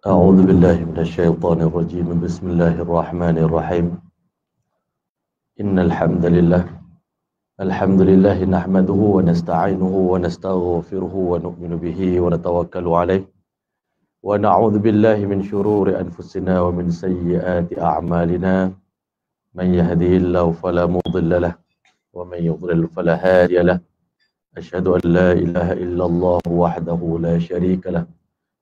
أعوذ بالله من الشيطان الرجيم بسم الله الرحمن الرحيم إن الحمد لله نحمده ونستعينه ونستغفره ونؤمن به ونتوكل عليه ونعوذ بالله من شرور أنفسنا ومن سيئات أعمالنا من يهده الله فلا مضل له ومن يضلل فلا هادي له أشهد أن لا إله إلا الله وحده لا شريك له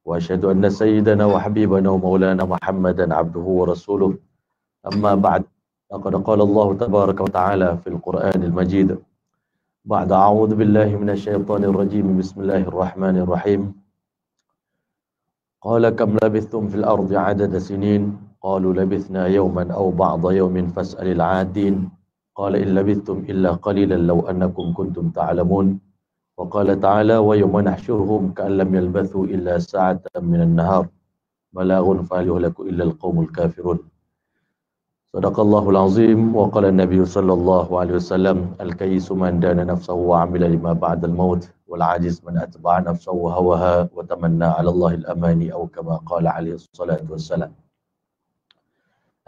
وأشهد أن سيدنا وحبيبنا ومولانا محمدا عبده ورسوله أما بعد فقد قال الله تبارك وتعالى في القرآن المجيد بعد أعوذ بالله من الشيطان الرجيم بسم الله الرحمن الرحيم قال كم لبثتم في الأرض عدد سنين قالوا لبثنا يوما أو بعض يوم فاسأل العادين قال إن لبثتم إلا قليلا لو أنكم كنتم تعلمون وقال تعالى ويوم نحشرهم كأن لم يلبثوا إلا ساعة من النهار بلاغ فهل يهلك إلا القوم الكافرون صدق الله العظيم وقال النبي صلى الله عليه وسلم الكيس من دان نفسه وعمل لما بعد الموت والعاجز من أتبع نفسه هواها وتمنى على الله الأماني أو كما قال عليه الصلاة والسلام.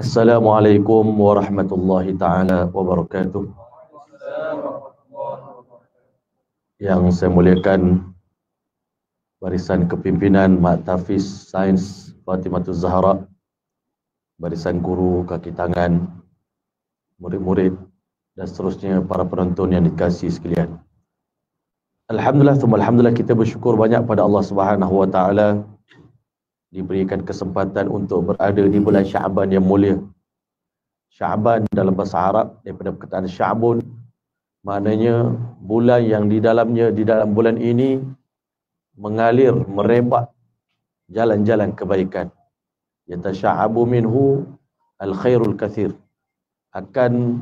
Assalamualaikum warahmatullahi ta'ala wabarakatuh. Yang saya muliakan barisan kepimpinan Mak Tafiz Sains Fatimatul Zahra, barisan guru, kaki tangan, murid-murid dan seterusnya para penonton yang dikasihi sekalian. Alhamdulillah kita bersyukur banyak pada Allah Subhanahu wa taala diberikan kesempatan untuk berada di bulan Syaban yang mulia. Syaban dalam bahasa Arab daripada perkataan Sya'bun, maknanya bulan yang di dalam bulan ini mengalir, merebak jalan-jalan kebaikan. Yatasha'abu minhu al-khairul kathir. Akan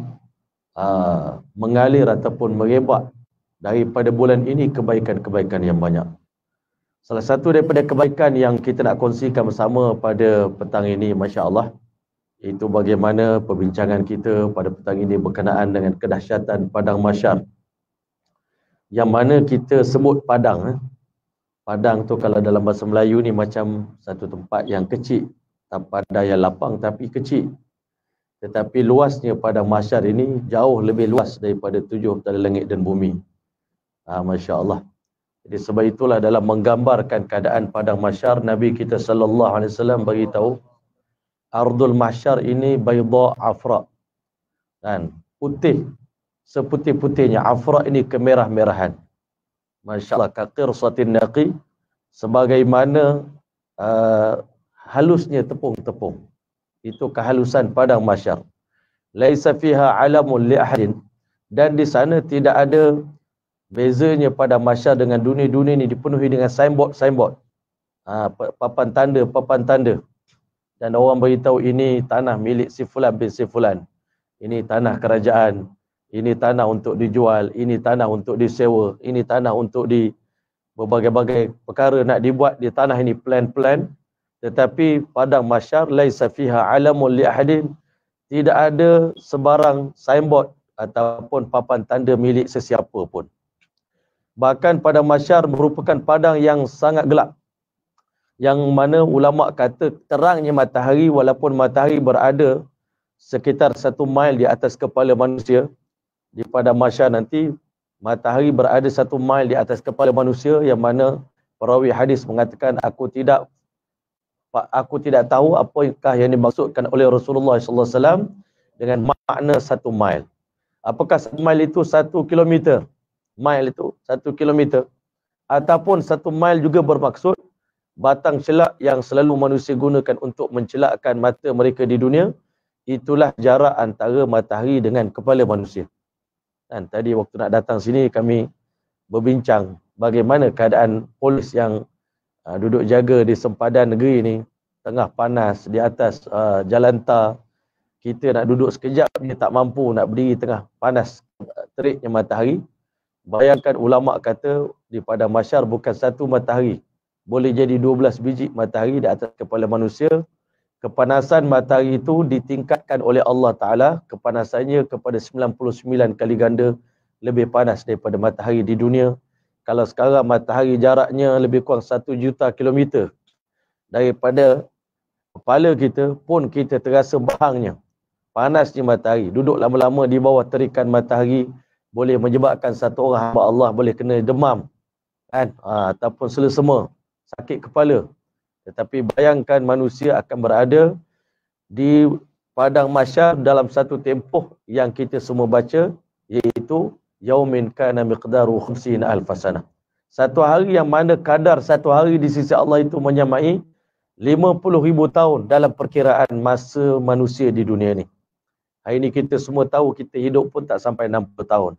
mengalir ataupun merebak daripada bulan ini kebaikan-kebaikan yang banyak. Salah satu daripada kebaikan yang kita nak kongsikan bersama pada petang ini, Masya Allah, itu bagaimana perbincangan kita pada petang ini berkenaan dengan kedahsyatan Padang Mahsyar. Yang mana kita sebut Padang. Padang tu kalau dalam bahasa Melayu ni macam satu tempat yang kecil. Padang yang lapang tapi kecil. Tetapi luasnya Padang Mahsyar ini jauh lebih luas daripada 7 petala langit dan bumi. Masya Allah. Jadi sebab itulah dalam menggambarkan keadaan Padang Mahsyar, Nabi kita sallallahu alaihi wasallam bagi tahu Ardul Mahsyar ini bayda afra. Dan putih seputih-putihnya, afra ini kemerah-merahan. Masya-Allah, kaqirsatin naqi, sebagaimana halusnya tepung-tepung. Itu kehalusan Padang Mahsyar. Laisa fiha alamun li ahadin, dan di sana tidak ada bezanya Padang Mahsyar dengan dunia-dunia ini dipenuhi dengan signboard. Papan tanda. Dan orang beritahu ini tanah milik si fulan bin si fulan. Ini tanah kerajaan. Ini tanah untuk dijual. Ini tanah untuk disewa. Ini tanah untuk di berbagai-bagai perkara nak dibuat di tanah ini, plan-plan. Tetapi Padang Mahsyar laisa fiha alamun li ahadin, tidak ada sebarang signboard ataupun papan tanda milik sesiapa pun. Bahkan Padang Mahsyar merupakan padang yang sangat gelap, yang mana ulama kata terangnya matahari, walaupun matahari berada sekitar 1 mil di atas kepala manusia, di Padang Mahsyar nanti matahari berada 1 mil di atas kepala manusia, yang mana perawi hadis mengatakan aku tidak tahu apakah yang dimaksudkan oleh Rasulullah sallallahu alaihi wasallam dengan makna 1 mil. Apakah 1 mil itu 1 kilometer? Mil itu 1 kilometer, ataupun 1 mil juga bermaksud batang celak yang selalu manusia gunakan untuk mencelakkan mata mereka di dunia. Itulah jarak antara matahari dengan kepala manusia. Dan tadi waktu nak datang sini kami berbincang bagaimana keadaan polis yang duduk jaga di sempadan negeri ni, tengah panas di atas jalan tar. Kita nak duduk sekejap dia tak mampu nak berdiri tengah panas teriknya matahari. Bayangkan ulama kata di Padang Mahsyar bukan 1 matahari, boleh jadi 12 biji matahari di atas kepala manusia. Kepanasan matahari itu ditingkatkan oleh Allah Ta'ala, kepanasannya kepada 99 kali ganda lebih panas daripada matahari di dunia. Kalau sekarang matahari jaraknya lebih kurang 1 juta kilometer daripada kepala kita pun kita terasa bahangnya. Panasnya matahari. Duduk lama-lama di bawah terikan matahari boleh menyebabkan satu orang hamba Allah boleh kena demam. Kan? Ataupun selesema, sakit kepala. Tetapi bayangkan manusia akan berada di padang mahsyar dalam satu tempoh yang kita semua baca, iaitu yaumin kana miqdaru 50 alf sanah. Satu hari yang mana kadar satu hari di sisi Allah itu menyamai 50,000 tahun dalam perkiraan masa manusia di dunia ni. Hari ini kita semua tahu kita hidup pun tak sampai 60 tahun.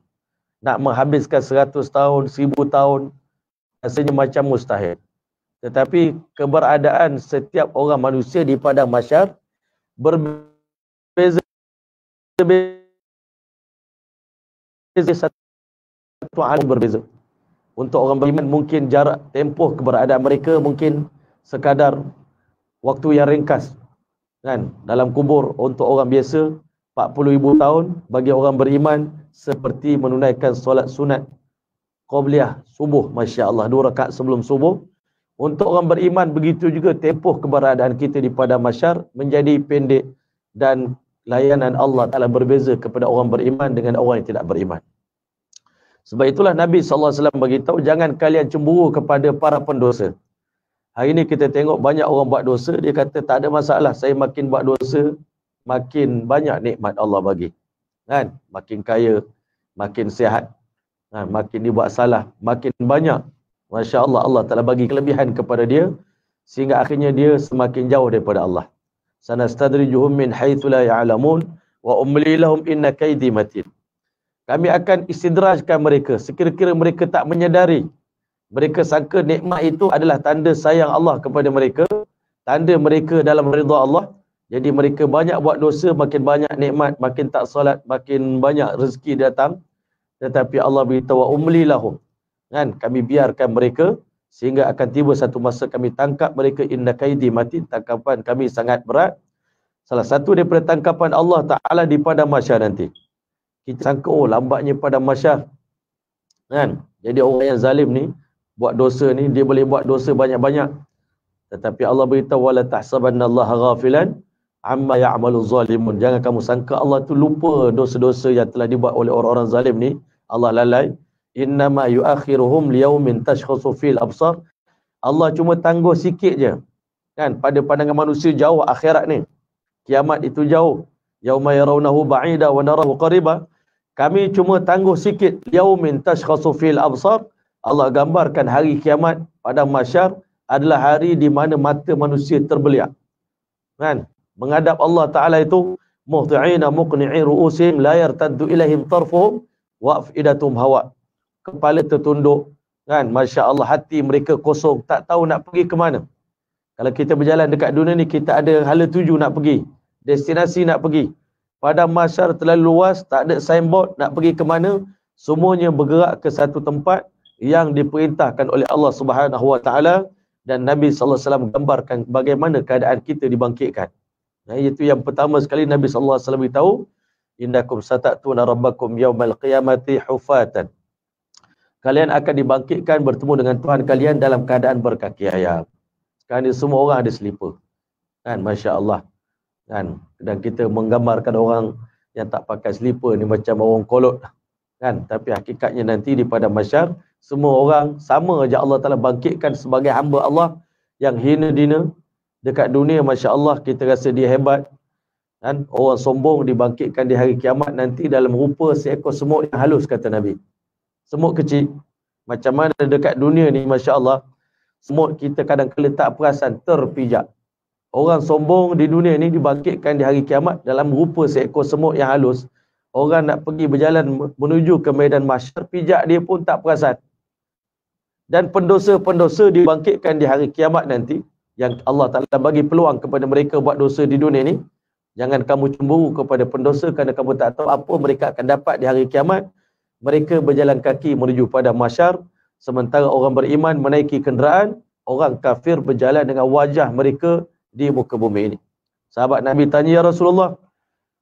Nak menghabiskan 100 tahun, 1000 tahun, rasanya macam mustahil. Tetapi keberadaan setiap orang manusia di padang mahsyar berbeza satu hal berbeza. Untuk orang beriman mungkin jarak tempoh keberadaan mereka mungkin sekadar waktu yang ringkas. Kan? Dalam kubur untuk orang biasa 40,000 tahun, bagi orang beriman seperti menunaikan solat sunat qabliyah subuh, masya-Allah, 2 rakaat sebelum subuh. Untuk orang beriman begitu juga tempoh keberadaan kita di padang mahsyar menjadi pendek dan layanan Allah Taala berbeza kepada orang beriman dengan orang yang tidak beriman. Sebab itulah Nabi SAW beritahu, jangan kalian cemburu kepada para pendosa. Hari ini kita tengok banyak orang buat dosa, dia kata tak ada masalah, saya makin buat dosa, makin banyak nikmat Allah bagi. Kan? Makin kaya, makin sihat, makin dibuat salah, makin banyak. Masya Allah, Allah Ta'ala bagi kelebihan kepada dia, sehingga akhirnya dia semakin jauh daripada Allah. Sanastadrijuhum min haitsu la ya'lamun wa umli lahum inna kaidi matin. Kami akan istidrajkan mereka sekira-kira mereka tak menyadari. Mereka sangka nikmat itu adalah tanda sayang Allah kepada mereka, tanda mereka dalam redha Allah. Jadi mereka banyak buat dosa, makin banyak nikmat, makin tak solat, makin banyak rezeki datang. Tetapi Allah beritahu, umli lahum. Kan? Kami biarkan mereka sehingga akan tiba satu masa kami tangkap mereka, inna kaidi matin, tangkapan kami sangat berat. Salah satu daripada tangkapan Allah Ta'ala di padang mahsyar nanti. Kita sangka, oh lambatnya padang mahsyar. Kan? Jadi orang yang zalim ni, buat dosa ni, dia boleh buat dosa banyak-banyak. Tetapi Allah beritahu, wala tahsabannallaha ghafilan amma ya'malu zalimun. Jangan kamu sangka Allah tu lupa dosa-dosa yang telah dibuat oleh orang-orang zalim ni. Allah lalai. Innama yuakhiruhum liyaumin tashkhasu fil absar. Allah cuma tangguh sikit je. Kan? Pada pandangan manusia jauh akhirat ni. Kiamat itu jauh. Yauma yarawnahu ba'ida wa narahu qariba. Kami cuma tangguh sikit. Liyaumin tashkhasu fil absar. Allah gambarkan hari kiamat pada mahsyar adalah hari di mana mata manusia terbeliak. Kan? Menghadap Allah Ta'ala itu, muhti'ina muqni'i ru'usim la yartaddu ilaihim tarfuhum wa afidatum hawa. Kepala tertunduk, kan? Masya Allah, hati mereka kosong, tak tahu nak pergi ke mana. Kalau kita berjalan dekat dunia ni, kita ada hala tuju nak pergi, destinasi nak pergi. Pada mahsyar terlalu luas, tak ada signboard nak pergi ke mana. Semuanya bergerak ke satu tempat yang diperintahkan oleh Allah Subhanahu Wa Taala, dan Nabi sallallahu alaihi wasallam gambarkan bagaimana keadaan kita dibangkitkan. Nah, itu yang pertama sekali Nabi sallallahu alaihi wasallam beritahu, innakum satatuna rabbakum yaumal qiyamati hufatan. Kalian akan dibangkitkan bertemu dengan Tuhan kalian dalam keadaan berkaki ayam. Sekarang ni semua orang ada selipar. Kan? Masya Allah. Kan? Dan kita menggambarkan orang yang tak pakai selipar ni macam orang kolot. Kan? Tapi hakikatnya nanti di padang mahsyar, semua orang sama aja Allah Ta'ala bangkitkan sebagai hamba Allah yang hina dina. Dekat dunia, Masya Allah, kita rasa dia hebat. Kan? Orang sombong dibangkitkan di hari kiamat nanti dalam rupa seekor semut yang halus, kata Nabi. Semut kecil. Macam mana dekat dunia ni, Masya Allah, semut kita kadang-kadang tak perasan, terpijak. Orang sombong di dunia ni dibangkitkan di hari kiamat dalam rupa seekor semut yang halus. Orang nak pergi berjalan menuju ke medan mahsyar, pijak dia pun tak perasan. Dan pendosa-pendosa dibangkitkan di hari kiamat nanti, yang Allah Ta'ala bagi peluang kepada mereka buat dosa di dunia ni. Jangan kamu cemburu kepada pendosa kerana kamu tak tahu apa mereka akan dapat di hari kiamat. Mereka berjalan kaki menuju pada mahsyar, sementara orang beriman menaiki kenderaan, orang kafir berjalan dengan wajah mereka di muka bumi ini. Sahabat Nabi tanya, ya Rasulullah,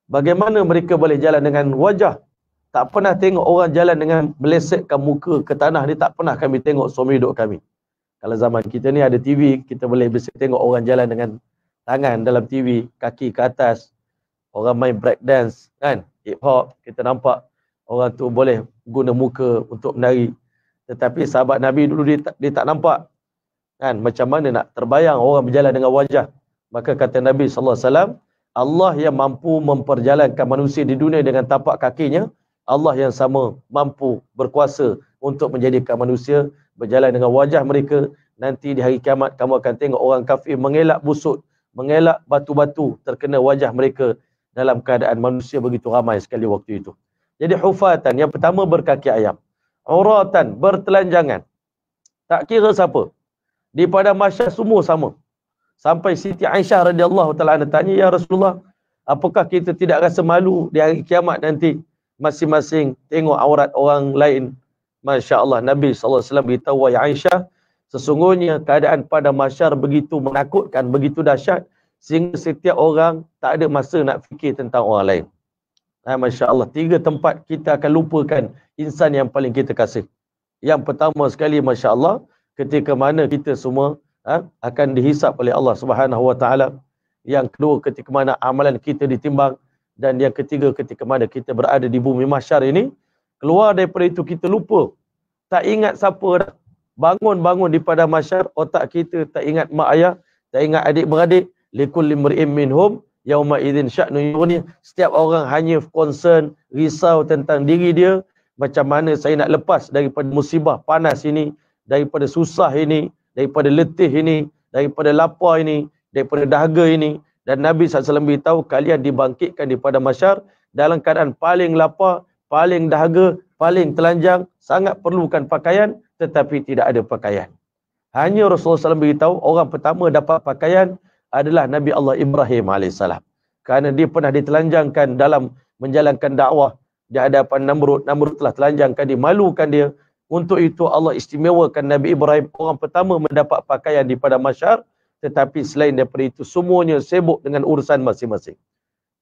bagaimana mereka boleh jalan dengan wajah? Tak pernah tengok orang jalan dengan melesekkan muka ke tanah ni, tak pernah kami tengok seumur hidup kami. Kalau zaman kita ni ada TV, kita boleh bisa tengok orang jalan dengan tangan dalam TV, kaki ke atas, orang main break dance kan, hip hop, kita nampak orang tu boleh guna muka untuk menari. Tetapi sahabat Nabi dulu dia tak nampak kan, macam mana nak terbayang orang berjalan dengan wajah. Maka kata Nabi SAW, Allah yang mampu memperjalankan manusia di dunia dengan tapak kakinya, Allah yang sama mampu berkuasa untuk menjadikan manusia berjalan dengan wajah mereka. Nanti di hari kiamat kamu akan tengok orang kafir mengelak busuk, mengelak batu-batu terkena wajah mereka dalam keadaan manusia begitu ramai sekali waktu itu. Jadi hufatan, yang pertama berkaki ayam. Uratan, bertelanjangan. Tak kira siapa. Di padang mahsyar semua sama. Sampai Siti Aisyah radhiyallahu taala anha tanya, ya Rasulullah, apakah kita tidak rasa malu di hari kiamat nanti masing-masing tengok aurat orang lain? Masya Allah, Nabi SAW beritahu, wahai Aisyah, sesungguhnya keadaan pada mahsyar begitu menakutkan, begitu dahsyat, sehingga setiap orang tak ada masa nak fikir tentang orang lain. Masya Allah, 3 tempat kita akan lupakan insan yang paling kita kasih. Yang pertama sekali, Masya Allah, ketika mana kita semua akan dihisap oleh Allah Subhanahu Wa Taala. Yang kedua, ketika mana amalan kita ditimbang. Dan yang ketiga, ketika mana kita berada di bumi mahsyar ini. Keluar daripada itu kita lupa, tak ingat siapa dah. Bangun-bangun di padang mahsyar, otak kita tak ingat mak ayah, tak ingat adik-beradik. Likulli mri'in minhum yauma idzin sya'nun yughni. Setiap orang hanya concern, risau tentang diri dia. Macam mana saya nak lepas daripada musibah panas ini, daripada susah ini, daripada letih ini, daripada lapar ini, daripada dahaga ini. Dan Nabi SAW beritahu, kalian dibangkitkan di padang mahsyar dalam keadaan paling lapar, paling dahaga, paling telanjang, sangat perlukan pakaian, tetapi tidak ada pakaian. Hanya Rasulullah SAW beritahu, orang pertama dapat pakaian adalah Nabi Allah Ibrahim AS. Kerana dia pernah ditelanjangkan dalam menjalankan dakwah di hadapan Namrud. Namrud telah telanjangkan dia, malukan dia. Untuk itu Allah istimewakan Nabi Ibrahim, orang pertama mendapat pakaian di padang mahsyar. Tetapi selain daripada itu, semuanya sibuk dengan urusan masing-masing.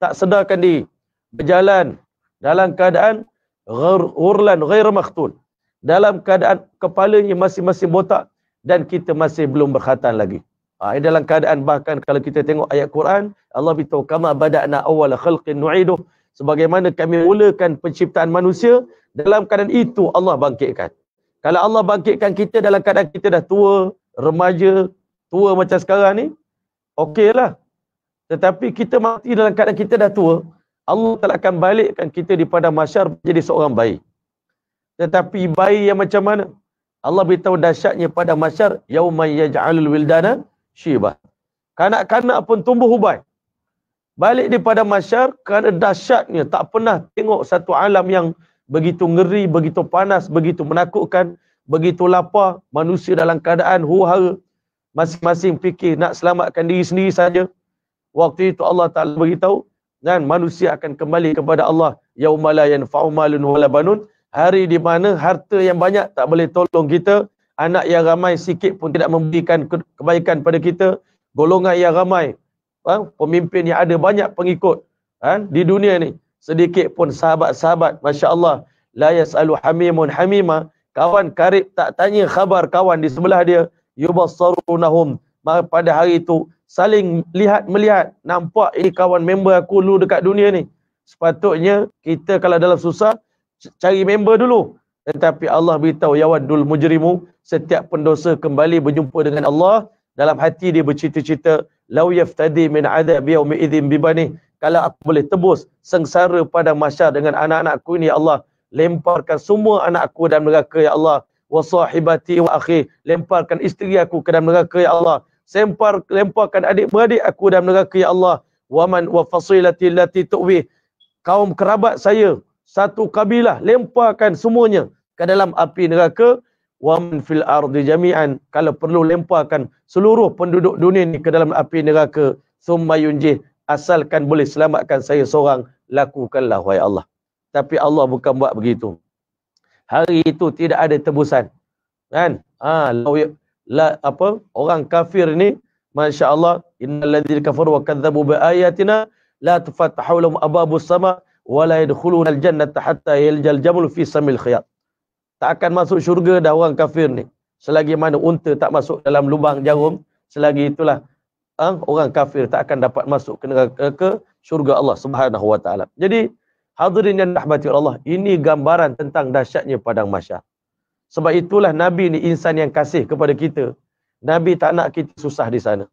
Tak sedarkan diri, berjalan dalam keadaan ghurlan ghair makhtun, dalam keadaan kepalanya masing-masing botak, dan kita masih belum berkhatan lagi. Dalam keadaan, bahkan kalau kita tengok ayat Quran, Allah beritahu, kama bada'na awwala khalqin nu'iduh, sebagaimana kami mulakan penciptaan manusia, dalam keadaan itu Allah bangkitkan. Kalau Allah bangkitkan kita dalam keadaan kita dah tua, remaja, tua macam sekarang ni, okeylah. Tetapi kita mati dalam keadaan kita dah tua, Allah tak akan balikkan kita di padang mahsyar menjadi seorang bayi. Tetapi bayi yang macam mana? Allah beritahu dahsyatnya pada mahsyar, yauma yaj'alul wildana syibah. Kanak-kanak pun tumbuh ubai. Balik di padang mahsyar kerana dahsyatnya, tak pernah tengok satu alam yang begitu ngeri, begitu panas, begitu menakutkan, begitu lapar, manusia dalam keadaan huru-hara, masing-masing fikir nak selamatkan diri sendiri saja. Waktu itu Allah Ta'ala beritahu, dan manusia akan kembali kepada Allah. Yauma la yanfa'u malun wala banun. Hari di mana harta yang banyak tak boleh tolong kita, anak yang ramai sikit pun tidak memberikan kebaikan pada kita, golongan yang ramai, pemimpin yang ada banyak pengikut di dunia ni, sedikit pun sahabat-sahabat, Masya Allah, la yas'alu hamimun hamima, kawan karib tak tanya khabar kawan di sebelah dia, yubassarunahum, pada hari itu saling melihat, nampak ini kawan member aku dulu dekat dunia ni. Sepatutnya kita kalau dalam susah cari member dulu. Tetapi Allah beritahu, yawaddul mujrimu, setiap pendosa kembali berjumpa dengan Allah, dalam hati dia bercita-cita, lau yaftadi min adab yaumi idzin bibani, kalau aku boleh tebus sengsara pada mahsyar dengan anak-anakku ini, ya Allah, lemparkan semua anak aku dalam neraka, ya Allah, wa sahibati wa akhi, lemparkan isteri aku ke dalam neraka, ya Allah, lemparkan adik-beradik aku dalam neraka, ya Allah, waman wa fasilati allati tuwi, kaum kerabat saya, satu kabilah, lemparkan semuanya ke dalam api neraka, waman fil ardi jami'an, kalau perlu lemparkan seluruh penduduk dunia ni ke dalam api neraka, summa yunjih, asalkan boleh selamatkan saya seorang, lakukanlah wahai Allah. Tapi Allah bukan buat begitu. Hari itu tidak ada tebusan, kan? Orang kafir ni, Masya Allah, innal ladzina kafaru wa kadzabu bi ayatina la tufattahu lahum abwabus sama wa la yadkhuluna al-jannata hatta yaljal jamul fi samil khiyat. Tak akan masuk syurga dah orang kafir ni Selagi mana unta tak masuk dalam lubang jarum, selagi itulah orang kafir tak akan dapat masuk ke syurga Allah Subhanahu wa taala. Jadi hadirin yang dirahmati Allah, ini gambaran tentang dahsyatnya padang mahsyar. Sebab itulah Nabi ni insan yang kasih kepada kita. Nabi tak nak kita susah di sana.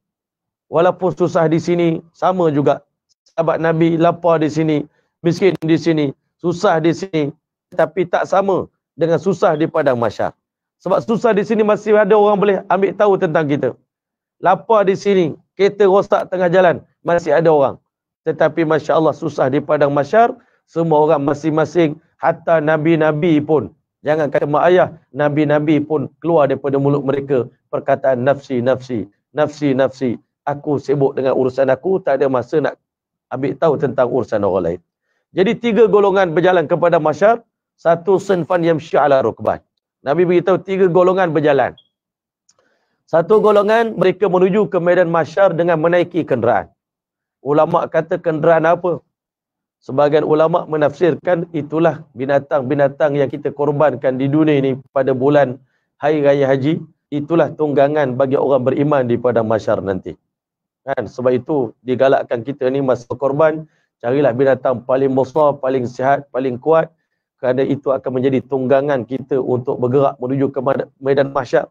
Walaupun susah di sini, sama juga. Sahabat Nabi lapar di sini, miskin di sini, susah di sini, tapi tak sama dengan susah di padang mahsyar. Sebab susah di sini masih ada orang boleh ambil tahu tentang kita. Lapar di sini, kereta rosak tengah jalan, masih ada orang. Tetapi Masya Allah, susah di padang mahsyar, semua orang masing-masing, hatta Nabi-Nabi pun, jangan kata mak ayah, Nabi-Nabi pun keluar daripada mulut mereka perkataan nafsi, nafsi, nafsi, nafsi. Aku sibuk dengan urusan aku, tak ada masa nak ambil tahu tentang urusan orang lain. Jadi 3 golongan berjalan kepada mahsyar, satu sinfan yamshi ala rukban. Nabi beritahu 3 golongan berjalan. Satu golongan mereka menuju ke medan mahsyar dengan menaiki kenderaan. Ulama kata kenderaan apa? Sebagian ulama menafsirkan itulah binatang-binatang yang kita korbankan di dunia ini pada bulan Hari Raya Haji. Itulah tunggangan bagi orang beriman di padang mahsyar nanti. Kan? Sebab itu digalakkan kita ni masa korban, carilah binatang paling besar, paling sihat, paling kuat. Kerana itu akan menjadi tunggangan kita untuk bergerak menuju ke medan mahsyar.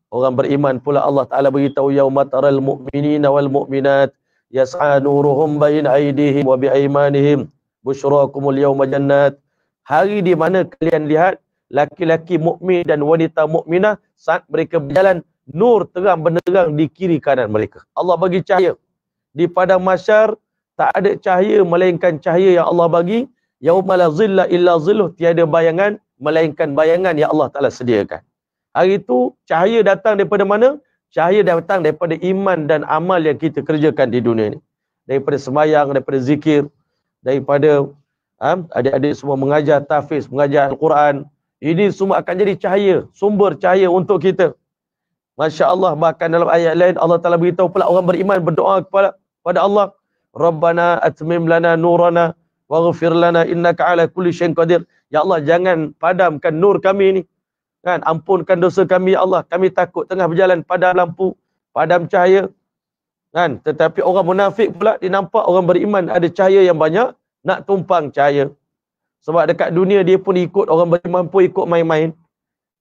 Orang beriman pula Allah Ta'ala beritahu, yauma taral mu'minina wal mu'minat yas'a nuruhum baina aydihim wa biaymanihim busyrakumul yauma jannat. Hari di mana kalian lihat laki-laki mukmin dan wanita mukminah saat mereka berjalan, nur terang benderang di kiri kanan mereka. Allah bagi cahaya. Di padang mahsyar tak ada cahaya melainkan cahaya yang Allah bagi. Yauma la zilla illa zilluh, tiada bayangan melainkan bayangan yang Allah Ta'ala sediakan. Hari itu cahaya datang daripada mana? Cahaya datang daripada iman dan amal yang kita kerjakan di dunia ini. Daripada sembahyang, daripada zikir, daripada adik-adik semua mengajar tahfiz, mengajar Al-Quran. Ini semua akan jadi cahaya, sumber cahaya untuk kita. Masya Allah, bahkan dalam ayat lain Allah Ta'ala beritahu pula orang beriman berdoa kepada Allah, Rabbana atmim lana nurana waghfir lana innaka ala kulli syai'in qadir. Ya Allah, jangan padamkan nur kami ini. Kan, ampunkan dosa kami ya Allah. Kami takut tengah berjalan padam lampu, padam cahaya. Kan, tetapi orang munafik pula dinampak orang beriman ada cahaya yang banyak, nak tumpang cahaya. Sebab dekat dunia dia pun ikut, orang beriman pun ikut main-main.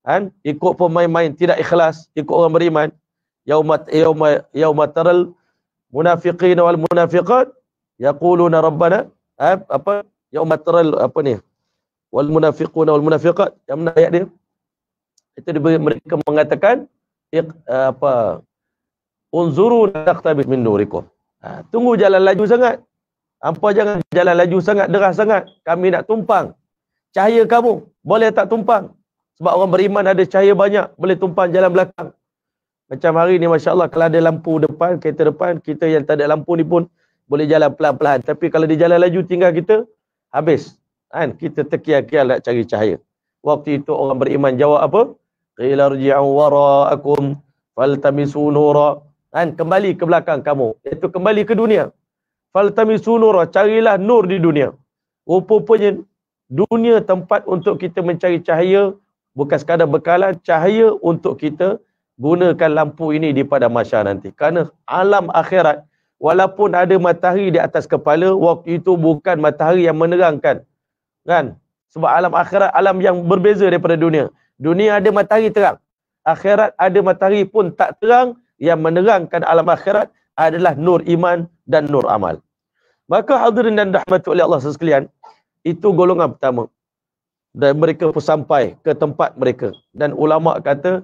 Kan, ikut pun main-main, tidak ikhlas, ikut orang beriman. Yauma taral munafiqin wal munafiqat yaquluna rabbana yauma taral wal munafiquna wal munafiqat, yang mana ayat dia? Itu mereka mengatakan unzuru naqtabis min nurikum. Tunggu jalan laju sangat. Hampa jangan jalan laju sangat, deras sangat. Kami nak tumpang cahaya kamu. Boleh tak tumpang? Sebab orang beriman ada cahaya banyak, boleh tumpang jalan belakang. Macam hari ni Masya Allah, kalau ada lampu depan, kereta depan, kita yang tak ada lampu ni pun boleh jalan pelan-pelan. Tapi kalau di jalan laju tinggal kita, habis. Kan? Kita terkial-kial nak cari cahaya. Waktu itu orang beriman jawab apa? Qila rji'u wara'akum faltamisu nura. Kan, kembali ke belakang kamu, iaitu kembali ke dunia. Faltamisu nura, carilah nur di dunia. Rupanya dunia tempat untuk kita mencari cahaya, bukan sekadar bekalan, cahaya untuk kita gunakan lampu ini di padang mahsyar nanti. Kerana alam akhirat, walaupun ada matahari di atas kepala, waktu itu bukan matahari yang menerangkan. Kan? Sebab alam akhirat alam yang berbeza daripada dunia. Dunia ada matahari terang. Akhirat ada matahari pun tak terang. Yang menerangkan alam akhirat adalah nur iman dan nur amal. Maka hadirin dan rahmati oleh Allah sekalian, itu golongan pertama. Dan mereka pun sampai ke tempat mereka. Dan ulama kata,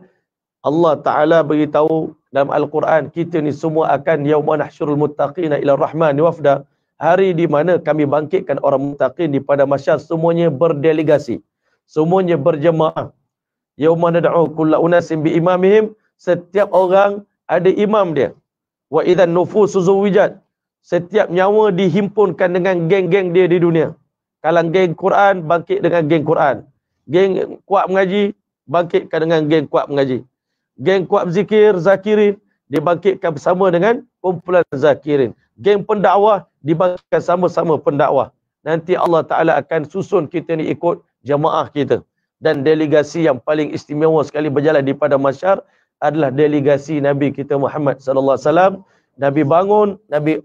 Allah Ta'ala beritahu dalam Al-Quran, kita ni semua akan yauma nahsyurul muttaqina ila rahmani wafda. Hari di mana kami bangkitkan orang muttaqin di pada mahsyar, semuanya berdelegasi, semuanya berjemaah. Yauma nad'u kulla unasin bi imamihim, setiap orang ada imam dia. Wa idzan nufusu zuwijat, setiap nyawa dihimpunkan dengan geng-geng dia di dunia. Kalau geng Quran, bangkit dengan geng Quran. Geng kuat mengaji, bangkitkan dengan geng kuat mengaji. Geng kuat zikir, zakirin, dibangkitkan bersama dengan kumpulan zakirin. Geng pendakwah, dibangkitkan sama-sama pendakwah. Nanti Allah Ta'ala akan susun kita ni ikut jemaah kita. dan delegasi yang paling istimewa sekali berjalan di padang mahsyar adalah delegasi Nabi kita Muhammad sallallahu alaihi wasallam. Nabi bangun, Nabi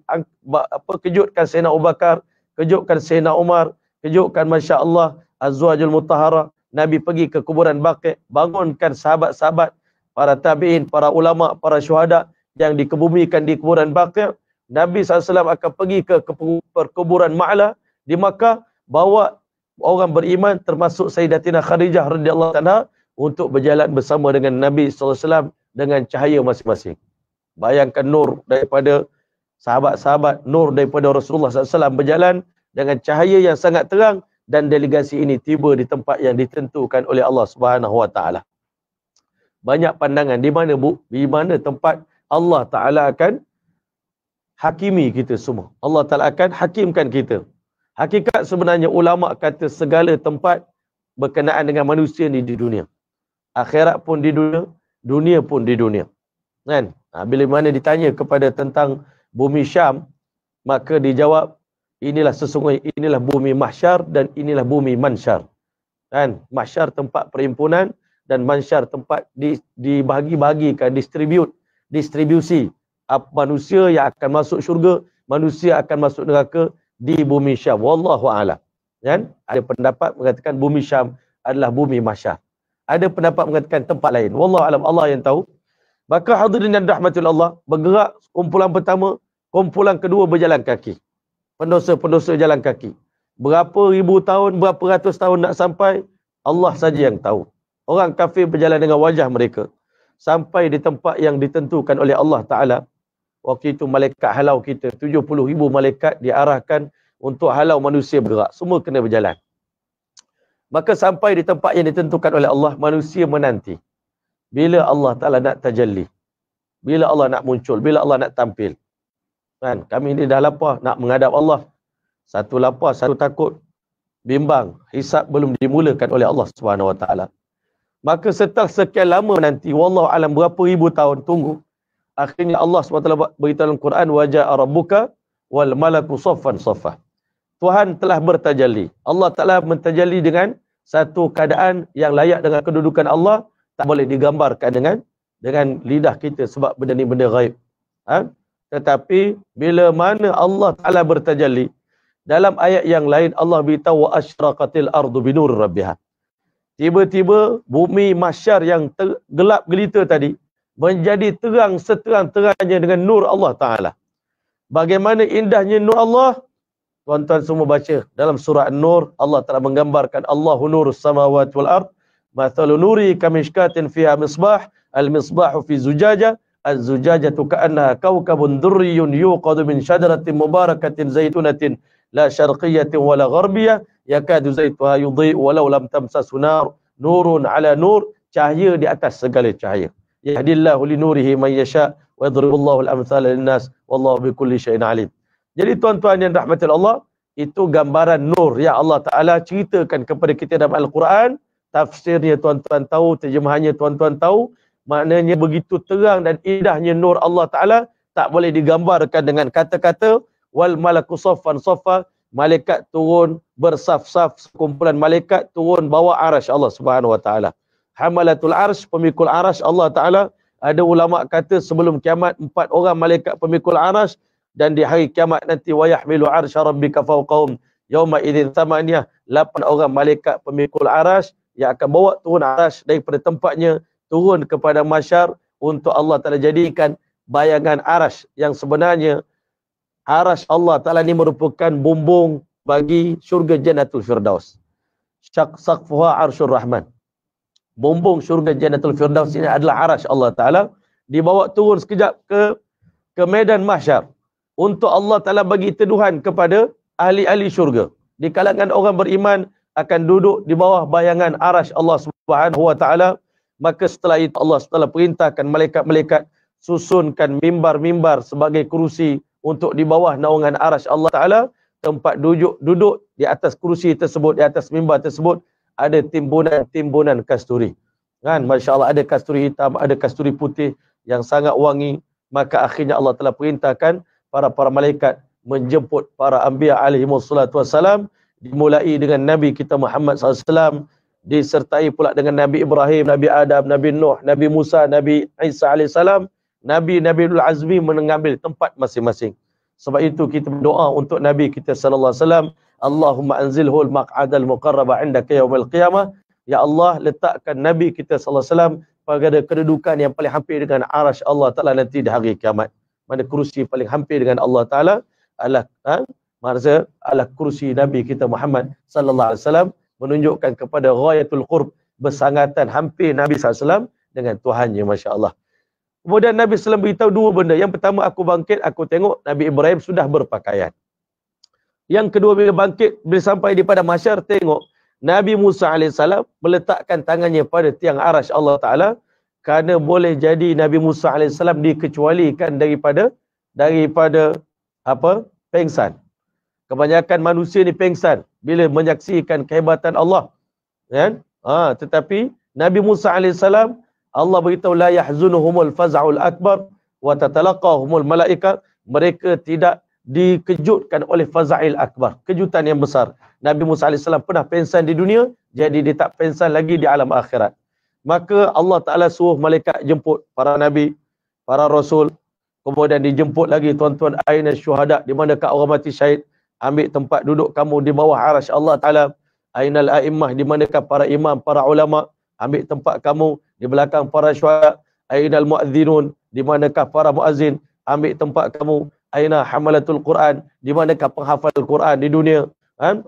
kejutkan Sayyidina Abu Bakar, kejutkan Sayyidina Umar, kejutkan masya-Allah Azwajul Mutahhara. Nabi pergi ke kuburan Baqi', bangunkan sahabat-sahabat, para tabi'in, para ulama, para syuhada yang dikebumikan di kuburan Baqi'. Nabi SAW akan pergi ke perkuburan Ma'la di Makkah, bawa orang beriman termasuk Sayyidatina Khadijah radhiyallahu anha untuk berjalan bersama dengan Nabi SAW dengan cahaya masing-masing. Bayangkan nur daripada sahabat-sahabat, nur daripada Rasulullah SAW berjalan dengan cahaya yang sangat terang, dan delegasi ini tiba di tempat yang ditentukan oleh Allah Subhanahu Wa Taala. Banyak pandangan di mana di mana tempat Allah Taala akan hakimi kita semua. Allah Taala akan hakimkan kita. Hakikat sebenarnya ulama kata segala tempat berkenaan dengan manusia ni di dunia. Akhirat pun di dunia, dunia pun di dunia. Kan? Bila mana ditanya kepada tentang bumi Syam, maka dijawab, inilah sesungguhnya, inilah bumi mahsyar dan inilah bumi mansyar. Kan? Mahsyar tempat perhimpunan dan mansyar tempat dibagi-bagikan, distribusi manusia yang akan masuk syurga, manusia akan masuk neraka di bumi Syam. Wallahu a'lam. Kan? Ada pendapat mengatakan bumi Syam adalah bumi mahsyar. Ada pendapat mengatakan tempat lain. Wallahu a'lam, Allah yang tahu. Maka hadirin yang dirahmati Allah, bergerak kumpulan pertama, kumpulan kedua berjalan kaki. Pendosa-pendosa jalan kaki. Berapa ribu tahun, berapa ratus tahun nak sampai, Allah saja yang tahu. Orang kafir berjalan dengan wajah mereka sampai di tempat yang ditentukan oleh Allah Ta'ala. Waktu itu malaikat halau kita, 70,000 malaikat diarahkan untuk halau manusia bergerak. Semua kena berjalan. Maka sampai di tempat yang ditentukan oleh Allah, manusia menanti. Bila Allah Ta'ala nak tajalli, bila Allah nak muncul, bila Allah nak tampil. Kan? Kami ni dah lapar nak menghadap Allah. Satu lapar, satu takut, bimbang, hisab belum dimulakan oleh Allah Subhanahu Wa Taala. Maka setelah sekian lama nanti, wallahu alam berapa ribu tahun tunggu, akhirnya Allah SWT beritahu dalam Quran, waja'a rabbuka wal malaku saffan saffa. Tuhan telah bertajalli. Allah Ta'ala mentajalli dengan satu keadaan yang layak dengan kedudukan Allah, tak boleh digambarkan dengan lidah kita sebab benda ni benda ghaib. Tetapi bila mana Allah Ta'ala bertajalli, dalam ayat yang lain Allah beritahu wa asyraqatil ardu binur rabbiha. Tiba-tiba bumi mahsyar yang gelap gelita tadi menjadi terang seterang-terangnya dengan nur Allah Ta'ala. Bagaimana indahnya nur Allah? Tuan-tuan semua baca dalam surah An-Nur, Allah Ta'ala menggambarkan Allahu nurus samawati wal ard, mathalu nuri kamishkatin fiha misbah, al-misbahu fi zujaja, az-zujajatu ka'annaha kawkabun durriyun yuqadu min syajaratin mubarakatin zaitunatin la syarqiyatin wala gharbiyah yakadu zaituha yudhi'u walau lam tamsasu nar, nurun ala nur, cahaya di atas segala cahaya. Yahdillahu li nurihi man yasha wa yadribullahu al-amthala lin-nas wallahu bikulli syai'in alim. Jadi tuan-tuan yang rahmati Allah, itu gambaran nur yang Allah Ta'ala ceritakan kepada kita dalam Al-Quran. Tafsirnya tuan-tuan tahu, terjemahannya tuan-tuan tahu. Maknanya begitu terang dan indahnya nur Allah Ta'ala, tak boleh digambarkan dengan kata-kata. Wal malaku saffan saffa, malaikat turun bersaf-saf, sekumpulan malaikat turun bawa arash Allah Subhanahu Wa Ta'ala. Hamalatul arsh, pemikul arash Allah Ta'ala. Ada ulama kata sebelum kiamat 4 orang malaikat pemikul arash, dan di hari kiamat nanti wa yahmilu arsy rabbika fawqahum yauma idzin thamaniyah, 8 orang malaikat pemikul arash yang akan bawa turun arash daripada tempatnya turun kepada mahsyar untuk Allah Ta'ala jadikan bayangan arash yang sebenarnya arash Allah Ta'ala ni merupakan bumbung bagi syurga Jannatul Firdaus. Saqfuha arsyur rahman. Bumbung syurga Jannatul Firdaus ini adalah arash Allah Ta'ala, dibawa turun sekejap ke medan mahsyar untuk Allah Ta'ala bagi teduhan kepada ahli-ahli syurga. Di kalangan orang beriman akan duduk di bawah bayangan arash Allah Subhanahu Wa Ta'ala. Maka setelah itu Allah SWT perintahkan malaikat-malaikat susunkan mimbar-mimbar sebagai kerusi untuk di bawah naungan arash Allah Ta'ala. Tempat duduk di atas kerusi tersebut, di atas mimbar tersebut ada timbunan kasturi. Kan? Masya Allah, ada kasturi hitam, ada kasturi putih yang sangat wangi. Maka akhirnya Allah telah perintahkan para malaikat menjemput para anbiya alaihi wassalatu wassalam, dimulai dengan Nabi kita Muhammad SAW, disertai pula dengan Nabi Ibrahim, Nabi Adam, Nabi Nuh, Nabi Musa, Nabi Isa alaihissalam, Nabi Ulul Azmi mengambil tempat masing-masing. Sebab itu kita berdoa untuk Nabi kita sallallahu alaihi wasallam, Allahumma anzilhul maq'adal muqarraba 'indaka yaumil qiyamah. Ya Allah, letakkan Nabi kita sallallahu alaihi wasallam pada kedudukan yang paling hampir dengan arasy Allah Taala nanti di hari kiamat. Mana kursi paling hampir dengan Allah Taala maksudnya adalah kursi Nabi kita Muhammad sallallahu alaihi wasallam, menunjukkan kepada ghayatul qurb, bersangatan hampir Nabi sallallahu alaihi wasallam dengan Tuhannya, masya-Allah. Kemudian Nabi sallallahu beritahu dua benda. Yang pertama, aku bangkit, aku tengok Nabi Ibrahim sudah berpakaian. Yang kedua, bila bangkit, bila sampai di pada mahsyar, tengok Nabi Musa alaihissalam meletakkan tangannya pada tiang arasy Allah Taala, kerana boleh jadi Nabi Musa alaihissalam dikecualikan daripada apa? Pengsan. Kebanyakan manusia ni pengsan bila menyaksikan kehebatan Allah, kan? Tetapi Nabi Musa alaihissalam, Allah beritahu la yahzunuhumul faz'ul akbar wa tatalaqahumul malaika, mereka tidak dikejutkan oleh faz'il akbar, kejutan yang besar. Nabi Musa alaihissalam pernah pensan di dunia, jadi dia tak pensan lagi di alam akhirat. Maka Allah Taala suruh malaikat jemput para nabi, para rasul, kemudian dijemput lagi tuan-tuan aina syuhada, di manakah orang mati syahid, ambil tempat duduk kamu di bawah arasy Allah Taala. Ainal a'immah, di manakah para imam, para ulama, ambil tempat kamu di belakang para syuhada. Ainal muadzinun, di manakah para muazzin, ambil tempat kamu. Aina hamalatul Quran, di manakah penghafal Quran di dunia,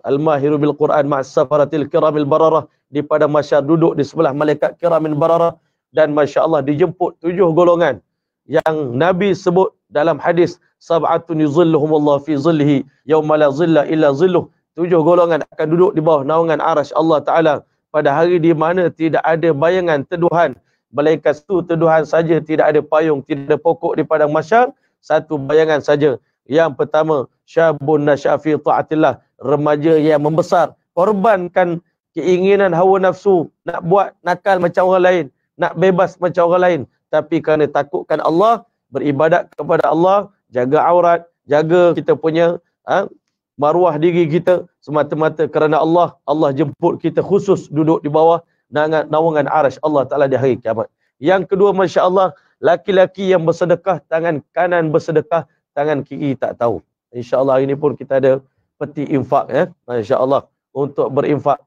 al-mahiru bil Quran ma'as safaratil kiramil bararah, di pada mahsyar duduk di sebelah malaikat kiramil bararah. Dan masya-Allah dijemput 7 golongan yang Nabi sebut dalam hadis, sab'atun yuzilluhumullah fi zillihi yauma la zilla illa zilluh. 7 golongan akan duduk di bawah naungan arasy Allah Taala pada hari di mana tidak ada bayangan teduhan, melainkan satu teduhan saja, tidak ada payung, tidak ada pokok di padang mahsyar, satu bayangan saja. Yang pertama, syabun nasya'a fi ta'atillah, remaja yang membesar, korbankan keinginan hawa nafsu, nak buat nakal macam orang lain, nak bebas macam orang lain, tapi kerana takutkan Allah, beribadat kepada Allah, jaga aurat, jaga kita punya maruah diri kita semata-mata kerana Allah. Allah jemput kita khusus duduk di bawah naungan arasy Allah Taala di hari kiamat. Yang kedua, masya-Allah, laki-laki yang bersedekah, tangan kanan bersedekah, tangan kiri tak tahu. Insya-Allah hari ini pun kita ada peti infak, masya-Allah, untuk berinfak.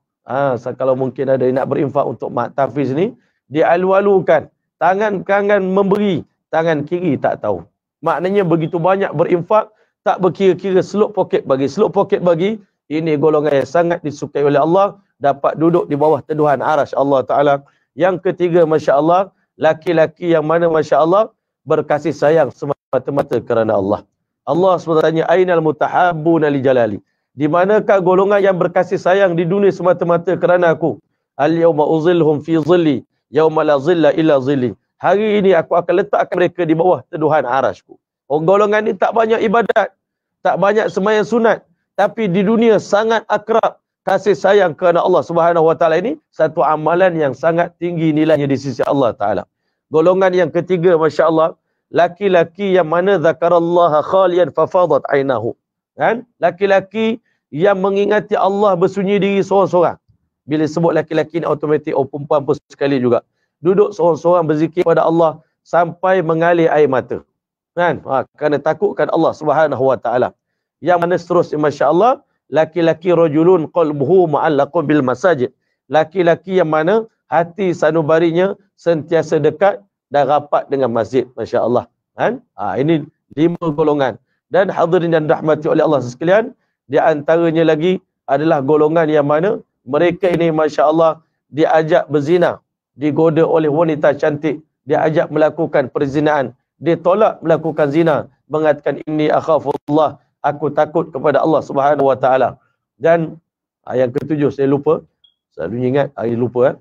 Kalau mungkin ada yang nak berinfak untuk mak tahfiz ni, dialu-alukan, tangan kanan memberi, tangan kiri tak tahu. Maknanya begitu banyak berinfak, tak berkira-kira, seluk poket bagi. Ini golongan yang sangat disukai oleh Allah, dapat duduk di bawah teduhan arasy Allah Taala. Yang ketiga, masya-Allah, laki-laki yang mana masya-Allah berkasih sayang semata-mata kerana Allah. Allah SWT tanya, ainal mutahabbuna li jalali, di manakah golongan yang berkasih sayang di dunia semata-mata kerana aku? Al yauma uzilhum fi zilli yauma la zilla illa zilli, hari ini aku akan letakkan mereka di bawah teduhan arasy-Ku. Golongan ni tak banyak ibadat, tak banyak sembahyang sunat, tapi di dunia sangat akrab, kasih sayang kerana Allah Subhanahu Wa Taala. Ini satu amalan yang sangat tinggi nilainya di sisi Allah Taala. Golongan yang ketiga, masya-Allah, laki-laki yang mana zakarallaha khaliyan fafadat ainahu, kan? Laki-laki yang mengingati Allah bersunyi diri seorang-seorang. Bila sebut laki-laki ni automatik, perempuan pun sekali juga. Duduk seorang-seorang berzikir pada Allah sampai mengalir air mata, kan? Kerana takutkan Allah Subhanahu Wa Taala. Yang mana seterusnya, masya-Allah, laki-laki rajulun qalbuhu mu'allaqun bil masajid, laki-laki yang mana hati sanubarinya sentiasa dekat dan rapat dengan masjid, masya-Allah, kan? Ini 5 golongan. Dan hadirin yang dirahmati oleh Allah sekalian, di antaranya lagi adalah golongan yang mana mereka ini, masya-Allah, diajak berzina, digoda oleh wanita cantik, diajak melakukan perzinaan, dia tolak melakukan zina, mengatakan inni akhafullah, aku takut kepada Allah Subhanahu Wa Taala. Dan yang ketujuh saya lupa, selalu ingat hari lupa,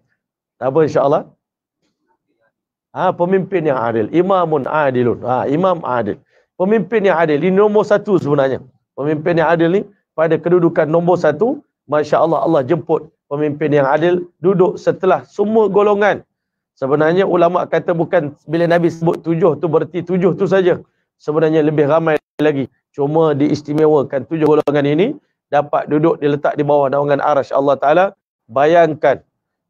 apa insya-Allah? Pemimpin yang adil, imamun adilun. Imam adil, pemimpin yang adil, ini nombor 1 sebenarnya. Pemimpin yang adil ni pada kedudukan nombor 1, masya-Allah, Allah jemput pemimpin yang adil duduk setelah semua golongan. Sebenarnya ulama kata bukan bila Nabi sebut 7 tu berarti 7 tu saja. Sebenarnya lebih ramai lagi. Cuma diistimewakan 7 golongan ini dapat duduk diletak di bawah naungan arasy Allah Taala. Bayangkan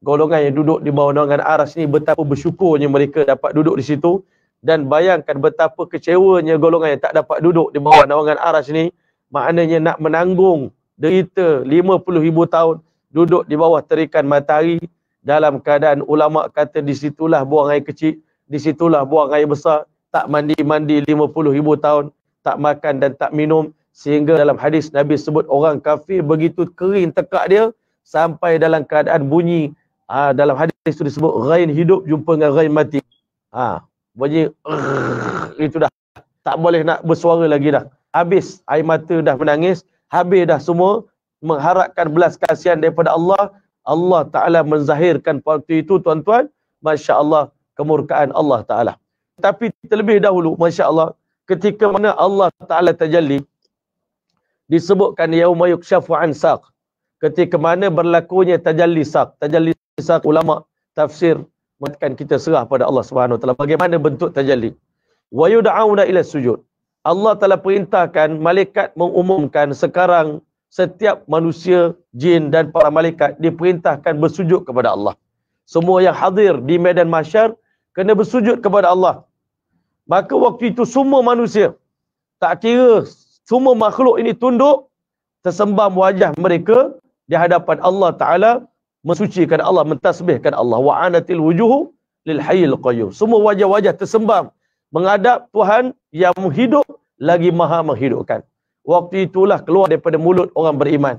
golongan yang duduk di bawah naungan aras ni betapa bersyukurnya mereka dapat duduk di situ, dan bayangkan betapa kecewanya golongan yang tak dapat duduk di bawah naungan aras ni, maknanya nak menanggung derita 50,000 tahun duduk di bawah terikan matahari dalam keadaan ulama kata di situlah buang air kecil, di situlah buang air besar, tak mandi-mandi 50,000 tahun, tak makan dan tak minum, sehingga dalam hadis Nabi sebut orang kafir begitu kering tekak dia sampai dalam keadaan bunyi. Dalam hadis itu disebut ghain hidup jumpa dengan ghain mati. Bunyi itu dah tak boleh nak bersuara lagi dah. Habis air mata dah menangis, habis dah semua mengharapkan belas kasihan daripada Allah. Allah Ta'ala menzahirkan waktu itu tuan-tuan, Masya Allah, kemurkaan Allah Ta'ala. Tapi terlebih dahulu, Masya Allah, ketika mana Allah Ta'ala tajalli, disebutkan yauma yukshafu an saq, ketika mana berlakunya tajalli saq. Tajalli saq, ulama tafsir mengatakan kita serah pada Allah Subhanahu Wa Taala bagaimana bentuk tajalli. Wa yud'auna ila sujud. Allah Ta'ala perintahkan malaikat mengumumkan sekarang setiap manusia, jin dan para malaikat diperintahkan bersujud kepada Allah. Semua yang hadir di medan mahsyar kena bersujud kepada Allah. Maka waktu itu semua manusia, tak kira semua makhluk ini tunduk, tersembam wajah mereka di hadapan Allah Ta'ala, mensucikan Allah, mentasbihkan Allah. Wa'anatil wujuhu lil hayyil qayyum. Semua wajah-wajah tersembam menghadap Tuhan yang hidup lagi maha menghidupkan. Waktu itulah keluar daripada mulut orang beriman,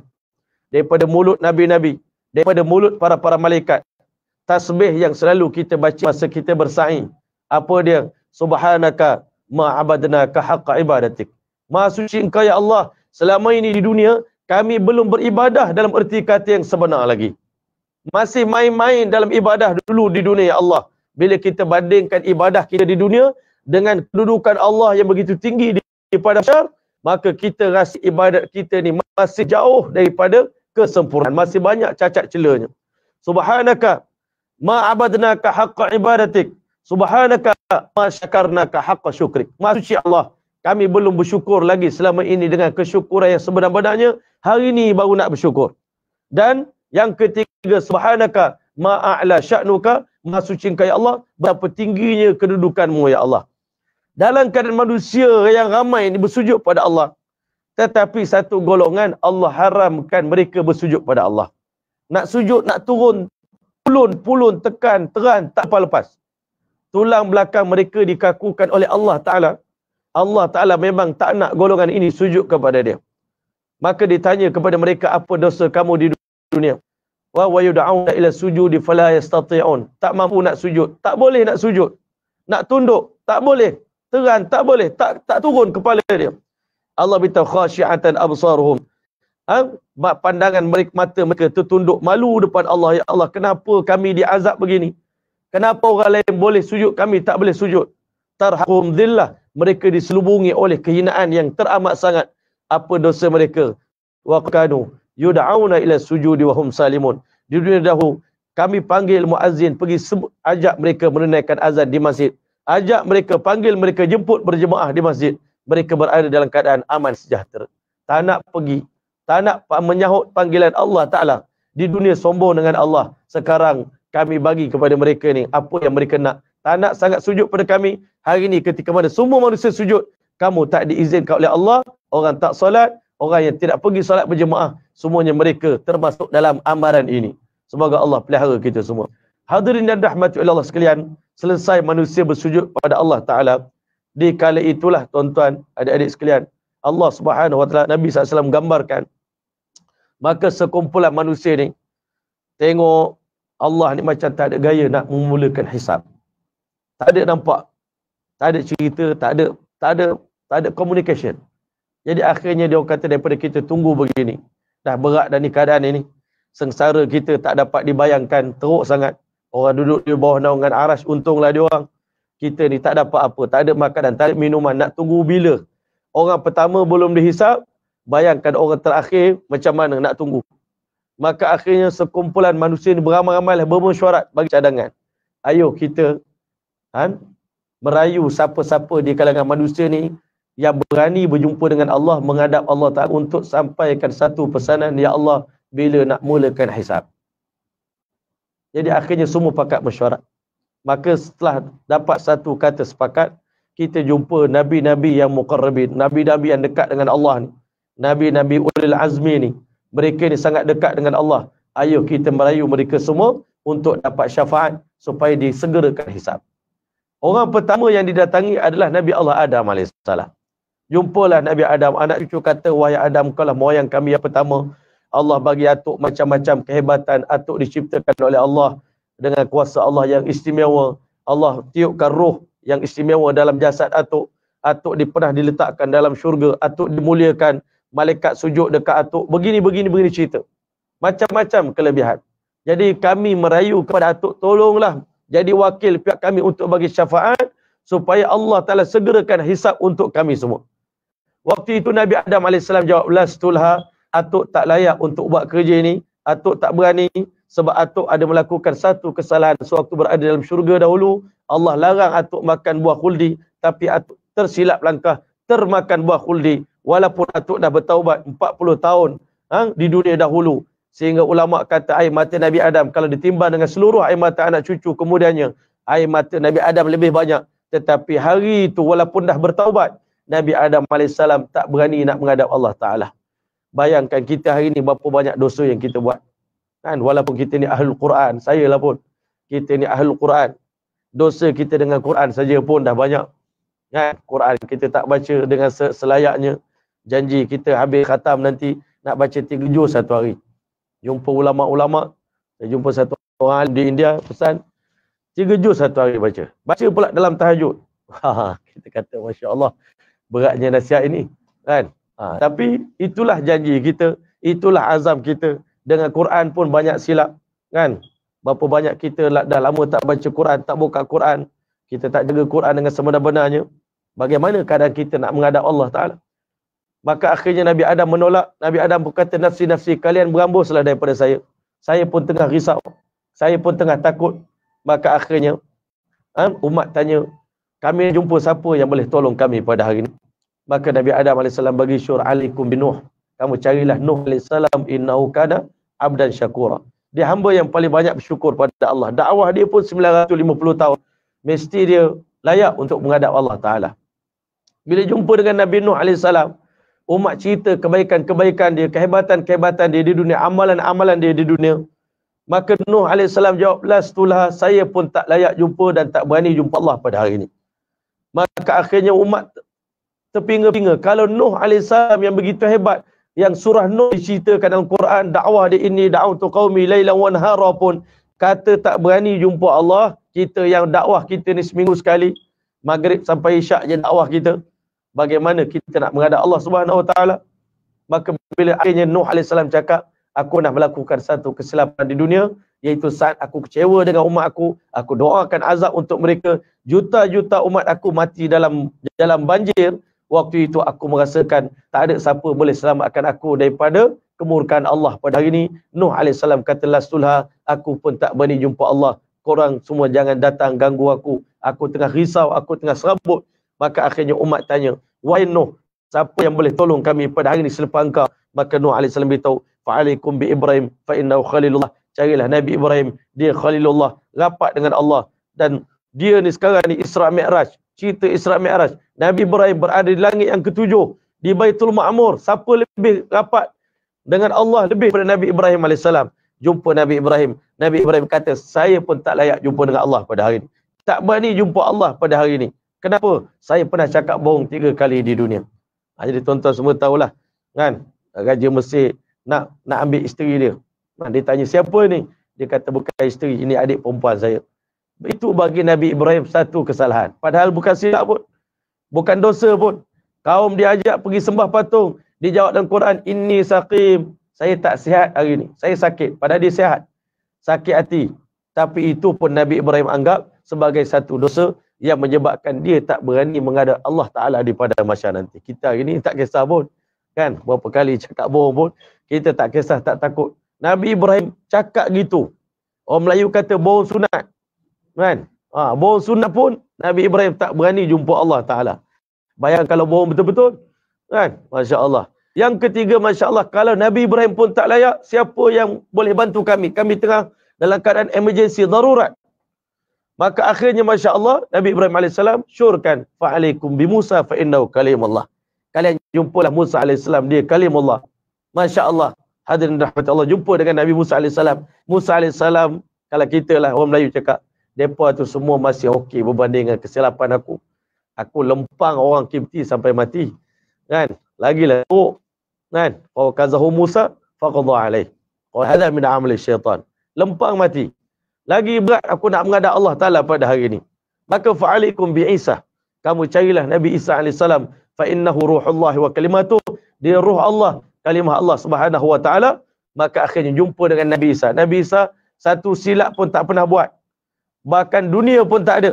daripada mulut nabi-nabi, daripada mulut para malaikat, tasbih yang selalu kita baca masa kita bersa'i. Apa dia? Subhanaka ma'abadnaka haqqa ibadatik. Maha suci engkau ya Allah, selama ini di dunia kami belum beribadah dalam erti kata yang sebenar lagi. Masih main-main dalam ibadah dulu di dunia ya Allah. Bila kita bandingkan ibadah kita di dunia dengan kedudukan Allah yang begitu tinggi di pada mahsyar, maka kita rasa ibadat kita ni masih jauh daripada kesempurnaan, masih banyak cacat celanya. Subhanaka ma abadnaka haqqa ibadatik, subhanaka ma syakarnaka haqqa syukrik. Maha suci Allah, kami belum bersyukur lagi selama ini dengan kesyukuran yang sebenar-benarnya, hari ini baru nak bersyukur. Dan yang ketiga, subhanaka ma a'la sya'nuka, maha suci engkau ya Allah, betapa tingginya kedudukanmu ya Allah. Dalam keadaan manusia yang ramai ini bersujud pada Allah, tetapi satu golongan Allah haramkan mereka bersujud pada Allah. Nak sujud, nak turun, pulun, tekan, teran, tak lepas. Tulang belakang mereka dikakukan oleh Allah Ta'ala. Allah Ta'ala memang tak nak golongan ini sujud kepada dia. Maka ditanya kepada mereka, apa dosa kamu di dunia? Wa yud'auna ila sujudi fala yastati'un. Tak mampu nak sujud, tak boleh nak sujud. Nak tunduk, tak boleh. Teran, tak boleh, tak turun kepala dia. Allah beritahu khasyi'atan absaruhum. Pandangan mereka, mata mereka tertunduk malu depan Allah. Ya Allah, kenapa kami diazab begini? Kenapa orang lain boleh sujud, kami tak boleh sujud? Tarhaqum dhillah. Mereka diselubungi oleh kehinaan yang teramat sangat. Apa dosa mereka? Wa kanu yud'auna ila sujudi wa hum salimun. Di dunia dahulu kami panggil muazzin pergi ajak mereka menunaikan azan di masjid. Ajak mereka, panggil mereka, jemput berjemaah di masjid. Mereka berada dalam keadaan aman sejahtera. Tak nak pergi, tak nak menyahut panggilan Allah Ta'ala. Di dunia sombong dengan Allah. Sekarang kami bagi kepada mereka ni apa yang mereka nak. Tak nak sangat sujud pada kami. Hari ini ketika mana semua manusia sujud, kamu tak diizinkan oleh Allah. Orang tak solat, orang yang tidak pergi solat berjemaah, semuanya mereka termasuk dalam amaran ini. Semoga Allah pelihara kita semua. Hadirin dan rahmati Allah sekalian, selesai manusia bersujud pada Allah Ta'ala, di kala itulah tuan-tuan, adik-adik sekalian, Allah Subhanahu Wa Ta'ala, Nabi SAW gambarkan, maka sekumpulan manusia ni tengok Allah ni macam tak ada gaya nak memulakan hisab. Tak ada nampak, tak ada cerita, tak ada communication. Jadi akhirnya dia kata daripada kita tunggu begini, dah berat dah ni keadaan ini, sengsara kita tak dapat dibayangkan, teruk sangat. Orang duduk di bawah naungan aras, untunglah dia orang. Kita ni tak dapat apa, tak ada makanan, tak ada minuman, nak tunggu bila? Orang pertama belum dihisap, bayangkan orang terakhir macam mana nak tunggu. Maka akhirnya sekumpulan manusia ni beramai-ramai bermesyuarat bagi cadangan. Ayo kita merayu siapa-siapa di kalangan manusia ni yang berani berjumpa dengan Allah, menghadap Allah Ta'ala untuk sampaikan satu pesanan, ya Allah, bila nak mulakan hisab. Jadi akhirnya semua pakat mesyuarat. Maka setelah dapat satu kata sepakat, kita jumpa nabi-nabi yang muqarrabin, nabi-nabi yang dekat dengan Allah ni, nabi-nabi ulil azmi ni, mereka ni sangat dekat dengan Allah. Ayo kita merayu mereka semua untuk dapat syafaat supaya disegerakan hisab. Orang pertama yang didatangi adalah Nabi Allah Adam AS. Jumpalah Nabi Adam, anak cucu kata, wahai Adam, kau lah moyang kami yang pertama. Allah bagi atuk macam-macam kehebatan, atuk diciptakan oleh Allah dengan kuasa Allah yang istimewa. Allah tiupkan roh yang istimewa dalam jasad atuk. Atuk pernah diletakkan dalam syurga, atuk dimuliakan, malaikat sujud dekat atuk. Begini cerita. Macam-macam kelebihan. Jadi kami merayu kepada atuk, tolonglah jadi wakil pihak kami untuk bagi syafaat supaya Allah Ta'ala segerakan hisab untuk kami semua. Waktu itu Nabi Adam AS jawab, lastulha, atuk tak layak untuk buat kerja ni, atuk tak berani sebab atuk ada melakukan satu kesalahan sewaktu berada dalam syurga dahulu. Allah larang atuk makan buah khuldi, tapi atuk tersilap langkah termakan buah khuldi walaupun atuk dah bertaubat 40 tahun di dunia dahulu. Sehingga ulama kata air mata Nabi Adam kalau ditimbang dengan seluruh air mata anak cucu kemudiannya, air mata Nabi Adam lebih banyak. Tetapi hari itu walaupun dah bertaubat, Nabi Adam AS tak berani nak menghadap Allah Ta'ala. Bayangkan kita hari ni berapa banyak dosa yang kita buat. Kan? Walaupun kita ni ahlul Quran, saya lah pun, kita ni ahlul Quran. Dosa kita dengan Quran saja pun dah banyak. Kan? Quran kita tak baca dengan selayaknya. Janji kita habis khatam nanti nak baca 3 juz satu hari. Jumpa ulama-ulama, saya jumpa satu orang di India pesan 3 juz satu hari baca. Baca pula dalam tahajud. Kita kata Masya Allah, beratnya nasihat ini. Kan? Tapi itulah janji kita, itulah azam kita. Dengan Quran pun banyak silap. Kan? Berapa banyak kita dah lama tak baca Quran, tak buka Quran. Kita tak jaga Quran dengan sebenar-benarnya. Bagaimana keadaan kita nak menghadap Allah Ta'ala? Maka akhirnya Nabi Adam menolak. Nabi Adam berkata, nafsi-nafsi, kalian berambuslah daripada saya. Saya pun tengah risau. Saya pun tengah takut. Maka akhirnya umat tanya, kami jumpa siapa yang boleh tolong kami pada hari ini? Maka Nabi Adam AS bagi syur alaikum bin Nuh. Kamu carilah Nuh AS, innahu kana abdan syakura. Dia hamba yang paling banyak bersyukur pada Allah. Dakwah dia pun 950 tahun. Mesti dia layak untuk menghadap Allah Ta'ala. Bila jumpa dengan Nabi Nuh AS, umat cerita kebaikan-kebaikan dia, kehebatan-kehebatan dia di dunia, amalan-amalan dia di dunia. Maka Nuh AS jawab, lastulha, saya pun tak layak jumpa dan tak berani jumpa Allah pada hari ini. Maka akhirnya umat terpinga-pinga. Kalau Nuh AS yang begitu hebat, yang surah Nuh diceritakan dalam Quran, dakwah dia ini, da'watu qaumi lailan wa nahara pun, kata tak berani jumpa Allah, kita yang dakwah kita ni seminggu sekali, maghrib sampai isyak je dakwah kita, bagaimana kita nak menghadap Allah Subhanahu Wa Taala? Maka bila akhirnya Nuh AS cakap, aku nak melakukan satu kesilapan di dunia, iaitu saat aku kecewa dengan umat aku doakan azab untuk mereka, juta-juta umat aku mati dalam banjir. Waktu itu aku merasakan tak ada siapa boleh selamatkan aku daripada kemurkaan Allah pada hari ini. Nuh AS kata, lastulha, aku pun tak berani jumpa Allah. Korang semua jangan datang ganggu aku. Aku tengah risau, aku tengah serabut. Maka akhirnya umat tanya, wahai Nuh, siapa yang boleh tolong kami pada hari ini selepas engkau? Maka Nuh AS beritahu, fa'alaikum bi Ibrahim fa innahu khalilullah. Carilah Nabi Ibrahim, dia khalilullah, rapat dengan Allah. Dan dia ni sekarang ni Isra Mi'raj, cerita Isra Mi'raj. Nabi Ibrahim berada di langit yang ke-7, di Baitul Ma'mur. Siapa lebih rapat dengan Allah lebih daripada Nabi Ibrahim AS? Jumpa Nabi Ibrahim. Nabi Ibrahim kata, saya pun tak layak jumpa dengan Allah pada hari ini. Tak berani jumpa Allah pada hari ini. Kenapa? Saya pernah cakap bohong 3 kali di dunia. Jadi tuan-tuan semua tahulah. Kan? Raja Mesir nak ambil isteri dia. Dia tanya, siapa ni? Dia kata, bukan isteri, ini adik perempuan saya. Itu bagi Nabi Ibrahim satu kesalahan. Padahal bukan silap pun. Bukan dosa pun. Kaum diajak pergi sembah patung. Dia jawab dalam Quran, inni saqim. Saya tak sihat hari ni. Saya sakit. Padahal dia sihat. Sakit hati. Tapi itu pun Nabi Ibrahim anggap sebagai satu dosa yang menyebabkan dia tak berani menghadap Allah Ta'ala di pada masyarakat nanti. Kita hari ni tak kisah pun. Kan? Berapa kali cakap bohong pun. Kita tak kisah, tak takut. Nabi Ibrahim cakap gitu. Orang Melayu kata bohong sunat. Kan? Bohong sunat pun Nabi Ibrahim tak berani jumpa Allah Ta'ala. Bayang kalau bohong betul-betul. Kan? Masya Allah. Yang ketiga, Masya Allah, kalau Nabi Ibrahim pun tak layak, siapa yang boleh bantu kami? Kami tengah dalam keadaan emergency, darurat. Maka akhirnya Masya Allah, Nabi Ibrahim AS syurkan, fa'alaikum bi Musa fa'innahu kalimullah. Kalian jumpalah Musa AS, dia kalimullah. Masya Allah, hadirin rahmat Allah, jumpa dengan Nabi Musa AS. Musa AS, kalau kita lah orang Melayu cakap, mereka tu semua masih okey berbanding dengan kesilapan aku. Aku lempang orang Kipti sampai mati. Kan? Lagilah teruk. Kan? Fa kazahu Musa faqadha alaih. Wa hadha min amali syaitan. Lempang mati. Lagi berat aku nak menghadap Allah Taala pada hari ini. Maka fa'alikum bi Isa. Kamu carilah Nabi Isa AS. Fa innahu ruhullah wa kalimatuh. Dia ruh Allah, kalimah Allah Subhanahu wa taala. Maka akhirnya jumpa dengan Nabi Isa. Nabi Isa satu silap pun tak pernah buat. Bahkan dunia pun tak ada.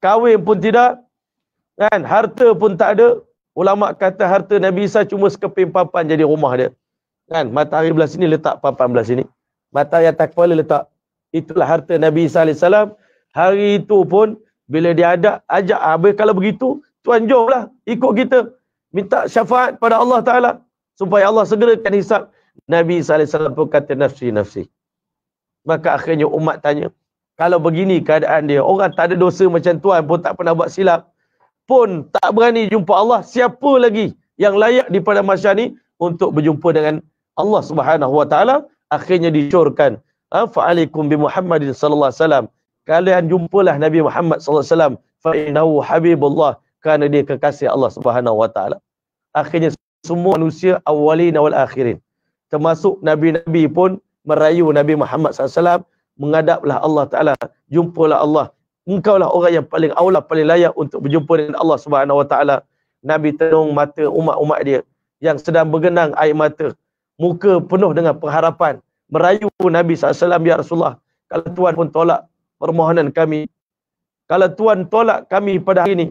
Kahwin pun tidak. Kan? Harta pun tak ada. Ulama kata harta Nabi Isa cuma sekeping papan jadi rumah dia. Kan? Matahari belah sini letak papan belah sini. Matahari atas kepala letak. Itulah harta Nabi Isa AS. Hari itu pun bila dia ada ajak, kalau begitu tuan jomlah ikut kita. Minta syafaat pada Allah Ta'ala supaya Allah segerakan hisab. Nabi Isa AS pun kata nafsi, nafsi. Maka akhirnya umat tanya, kalau begini keadaan dia, orang tak ada dosa macam tuan pun tak pernah buat silap, pun tak berani jumpa Allah, siapa lagi yang layak di pada masa ni untuk berjumpa dengan Allah Subhanahu wa taala? Akhirnya disyorkan, fa'alaikum bi Muhammadin sallallahu alaihi wasallam. Kalian jumpalah Nabi Muhammad sallallahu alaihi wasallam, fa innahu habibullah, kerana dia kekasih Allah Subhanahu wa taala. Akhirnya semua manusia awwalin wal akhirin, termasuk nabi-nabi pun merayu Nabi Muhammad sallallahu alaihi wasallam, menghadaplah Allah Taala, jumpalah Allah. Engkaulah orang yang paling aula, paling layak untuk berjumpa dengan Allah Subhanahu wa taala. Nabi tenung mata umat-umat dia yang sedang bergenang air mata, muka penuh dengan pengharapan, merayu Nabi SAW, ya Rasulullah, kalau Tuan pun tolak permohonan kami, kalau Tuan tolak kami pada hari ini,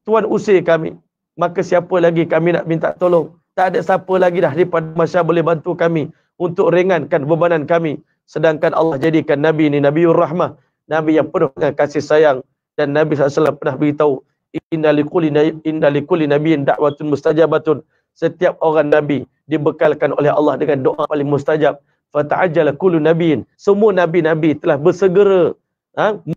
Tuan usir kami, maka siapa lagi kami nak minta tolong? Tak ada siapa lagi dah daripada masyarakat boleh bantu kami untuk ringankan bebanan kami. Sedangkan Allah jadikan Nabi ini Nabiur Rahmah, Nabi yang penuh dengan kasih sayang. Dan Nabi SAW pernah beritahu, inna likulli nabiyyin da'watun mustajabatun. Setiap orang Nabi dibekalkan oleh Allah dengan doa paling mustajab. Fata'ajjala kullu nabiyyin. Semua Nabi-Nabi telah bersegera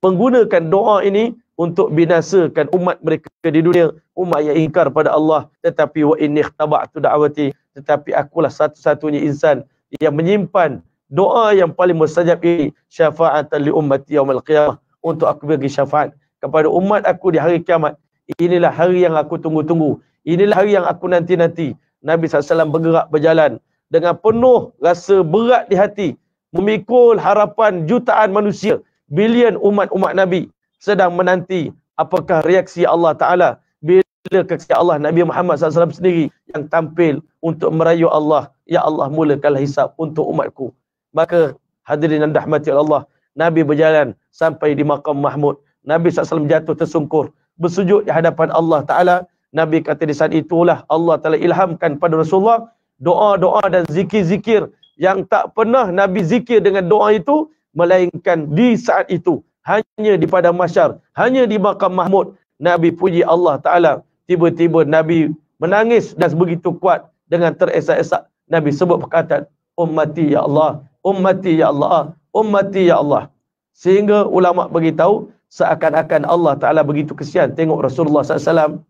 menggunakan doa ini untuk binasakan umat mereka di dunia, umat yang ingkar pada Allah. Tetapi wa inni ikhtaba'tu da'wati, tetapi akulah satu-satunya insan yang menyimpan doa yang paling mustajab ini, syafa'atan li ummati yaumil qiyamah, untuk aku bagi syafaat kepada umat aku di hari kiamat. Inilah hari yang aku tunggu-tunggu, inilah hari yang aku nanti-nanti. Nabi SAW bergerak berjalan dengan penuh rasa berat di hati, memikul harapan jutaan manusia, bilion umat-umat Nabi sedang menanti apakah reaksi Allah Ta'ala bila kepada Allah. Nabi Muhammad SAW sendiri yang tampil untuk merayu Allah, ya Allah mulakanlah hisab untuk umatku. Maka hadirin yang dirahmati Allah, Nabi berjalan sampai di Maqam Mahmud. Nabi SAW jatuh tersungkur, bersujud di hadapan Allah Ta'ala. Nabi kata di saat itulah Allah Ta'ala ilhamkan pada Rasulullah doa-doa dan zikir-zikir yang tak pernah Nabi zikir dengan doa itu, melainkan di saat itu, hanya di padang mahsyar, hanya di Maqam Mahmud, Nabi puji Allah Ta'ala. Tiba-tiba Nabi menangis dan begitu kuat dengan teresak-esak. Nabi sebut perkataan, ummati ya Allah, ummati ya Allah, ummati ya Allah. Sehingga ulama beritahu, seakan-akan Allah Ta'ala begitu kesian tengok Rasulullah SAW.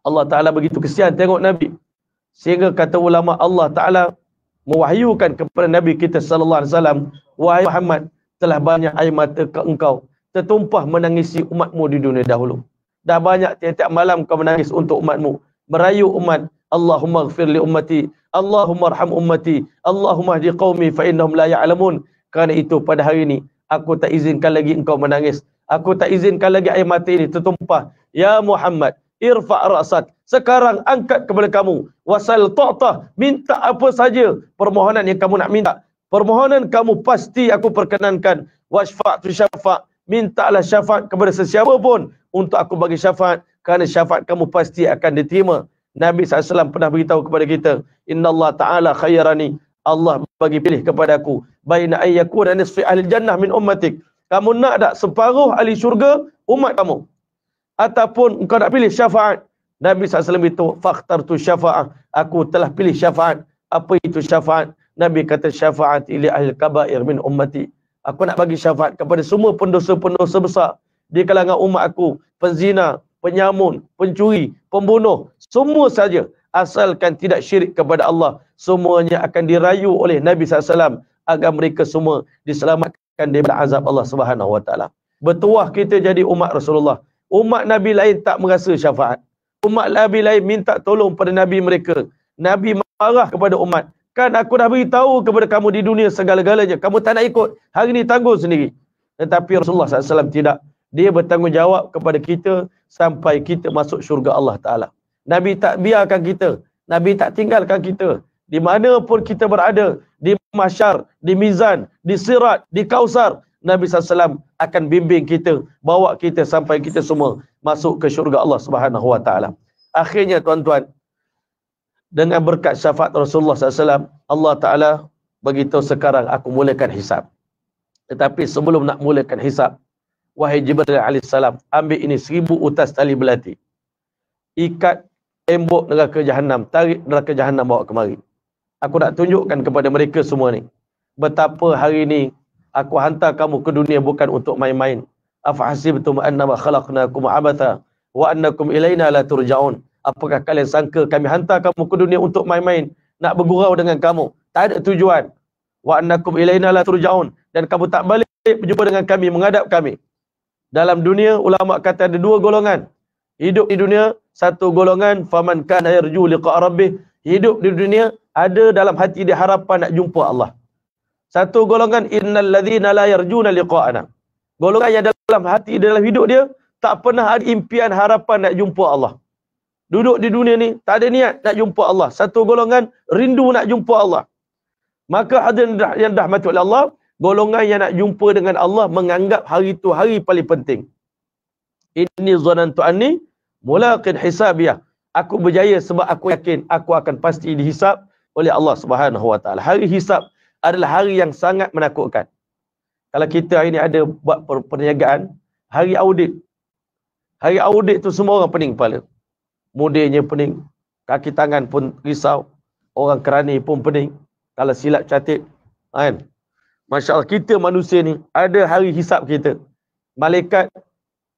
Allah Ta'ala begitu kesian tengok Nabi, sehingga kata ulama, Allah Ta'ala mewahyukan kepada Nabi kita sallallahu alaihi wasallam, wahai Muhammad, telah banyak air mata ke engkau tertumpah menangisi umatmu di dunia dahulu. Dah banyak tiap-tiap malam kau menangis untuk umatmu, merayu umat. Allahumma ighfir li ummati, Allahumma arham ummati, Allahumma hdi qaumi fa innahum la ya'lamun. Kerana itu pada hari ini aku tak izinkan lagi engkau menangis, aku tak izinkan lagi air mata ini tertumpah. Ya Muhammad, irfa' ra'sak, sekarang angkat kepada kamu, wasal ta'tah, minta apa saja permohonan yang kamu nak minta, permohonan kamu pasti aku perkenankan. Wasfa'tu syafa', mintalah syafaat kepada sesiapa pun untuk aku bagi syafaat, kerana syafaat kamu pasti akan diterima. Nabi SAW pernah beritahu kepada kita, Inna Allah Ta'ala khairani, Allah bagi pilih kepada aku, baina ayyakuna nisfi ahli jannah min ummatik, kamu nak tak separuh ahli syurga umat kamu, ataupun engkau nak pilih syafaat. Nabi SAW itu, fakhtartu syafa'ah, aku telah pilih syafaat. Apa itu syafaat? Nabi kata, syafaat ila ahli kabair min ummati, Aku nak bagi syafaat kepada semua pendosa-pendosa besar di kalangan umat aku, penzina, penyamun, pencuri, pembunuh, semua saja asalkan tidak syirik kepada Allah, semuanya akan dirayu oleh Nabi SAW agar mereka semua diselamatkan daripada azab Allah Subhanahu Wa Taala. Bertuah kita jadi umat Rasulullah. Umat Nabi lain tak merasa syafaat. Umat Nabi lain minta tolong pada Nabi mereka. Nabi marah kepada umat. Kan aku dah beritahu kepada kamu di dunia segala-galanya. Kamu tak nak ikut. Hari ini tanggung sendiri. Tetapi Rasulullah SAW tidak. Dia bertanggungjawab kepada kita sampai kita masuk syurga Allah Ta'ala. Nabi tak biarkan kita. Nabi tak tinggalkan kita. Di mana pun kita berada. Di mahsyar, di mizan, di sirat, di kausar. Nabi SAW akan bimbing kita. Bawa kita sampai kita semua masuk ke syurga Allah Subhanahu Wa Ta'ala. Akhirnya tuan-tuan, dengan berkat syafaat Rasulullah SAW, Allah Ta'ala beritahu sekarang aku mulakan hisab. Tetapi sebelum nak mulakan hisab, wahai Jibril AS, ambil ini 1000 utas tali belati. Ikat tembok neraka Jahannam, tarik neraka Jahannam bawa kemari. Aku nak tunjukkan kepada mereka semua ni, betapa hari ni aku hantar kamu ke dunia bukan untuk main-main. Afahasibtum annama khalaqnakum abatha wa annakum ilaina la turja'un. Apakah kalian sangka kami hantar kamu ke dunia untuk main-main, nak bergurau dengan kamu? Tak ada tujuan. Wa annakum ilaina la turja'un. Dan kamu tak balik berjumpa dengan kami, menghadap kami. Dalam dunia, ulama kata ada 2 golongan. Hidup di dunia, satu golongan, faman kana yarju liqa' rabbih. Hidup di dunia, ada dalam hati dia harapan nak jumpa Allah. Satu golongan, innal ladzina la yarjuna liqa'ana. Golongan yang dalam hati, dalam hidup dia, tak pernah ada impian harapan nak jumpa Allah. Duduk di dunia ni, tak ada niat nak jumpa Allah. Satu golongan, rindu nak jumpa Allah. Maka hadirin yang dirahmati oleh Allah, golongan yang nak jumpa dengan Allah menganggap hari itu hari paling penting. Inni zanantu anni mulaqin hisabiyah. Aku berjaya sebab aku yakin aku akan pasti dihisab oleh Allah Subhanahu Wa Taala. Hari hisab adalah hari yang sangat menakutkan. Kalau kita hari ni ada buat perniagaan, hari audit. Hari audit tu semua orang pening kepala. Mudirnya pening, kaki tangan pun risau, orang kerani pun pening. Kalau silap catat, kan? Masya Allah, kita manusia ni ada hari hisab kita. Malaikat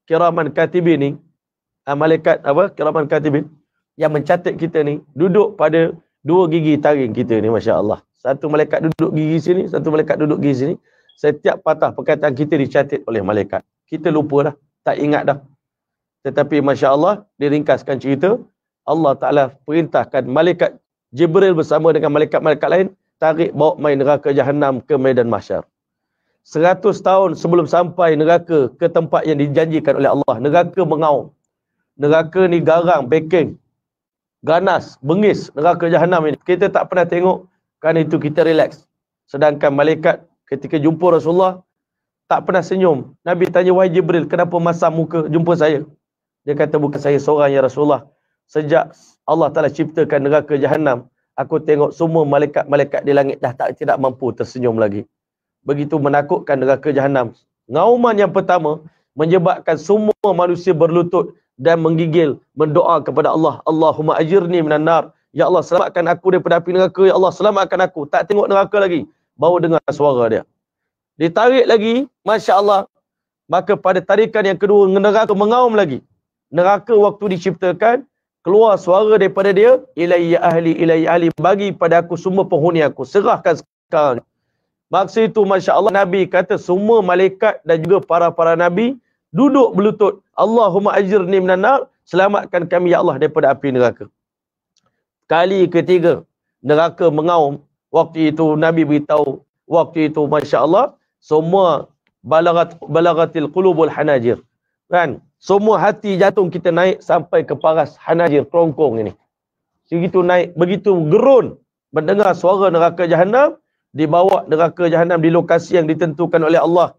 kiraman katibin ni, malaikat apa? Kiraman katibin yang mencatat kita ni duduk pada 2 gigi taring kita ni, Masya Allah. Satu malaikat duduk gigi sini, satu malaikat duduk gigi sini. Setiap patah perkataan kita dicatat oleh malaikat. Kita lupa dah, tak ingat dah. Tetapi Masya Allah, diringkaskan cerita, Allah Ta'ala perintahkan malaikat Jibril bersama dengan malaikat-malaikat lain, tarik bawa main neraka Jahannam ke medan mahsyar. 100 tahun sebelum sampai neraka ke tempat yang dijanjikan oleh Allah, neraka mengaum. Neraka ni garang, beking, ganas, bengis, neraka Jahannam ini. Kita tak pernah tengok, kerana itu kita relax. Sedangkan malaikat ketika jumpa Rasulullah, tak pernah senyum. Nabi tanya, wahai Jibril, kenapa masam muka jumpa saya? Dia kata, bukan saya seorang ya Rasulullah. Sejak Allah Ta'ala ciptakan neraka Jahannam, aku tengok semua malaikat-malaikat di langit dah tidak mampu tersenyum lagi. Begitu menakutkan neraka Jahannam. Ngauman yang pertama menyebabkan semua manusia berlutut dan menggigil, mendoa kepada Allah. Allahumma ajirni minan nar. Ya Allah, selamatkan aku daripada api neraka. Ya Allah, selamatkan aku. Tak tengok neraka lagi, baru dengar suara dia. Ditarik lagi, Masya Allah. Maka pada tarikan yang kedua, neraka mengaum lagi. Neraka waktu diciptakan, keluar suara daripada dia, ilayya ahli, bagi pada aku semua penghuni aku, serahkan sekarang. Maksud itu, Masya Allah, Nabi kata semua malaikat dan juga para Nabi duduk berlutut, Allahumma ajirni minan nar, selamatkan kami ya Allah daripada api neraka. Kali ketiga, neraka mengaum. Waktu itu Nabi beritahu, waktu itu Masya Allah, semua balagatil qulubul hanajir. Kan? Semua hati jantung kita naik sampai ke paras hanajir, kerongkong ini. Begitu naik, begitu gerun mendengar suara neraka Jahannam, dibawa neraka Jahannam di lokasi yang ditentukan oleh Allah.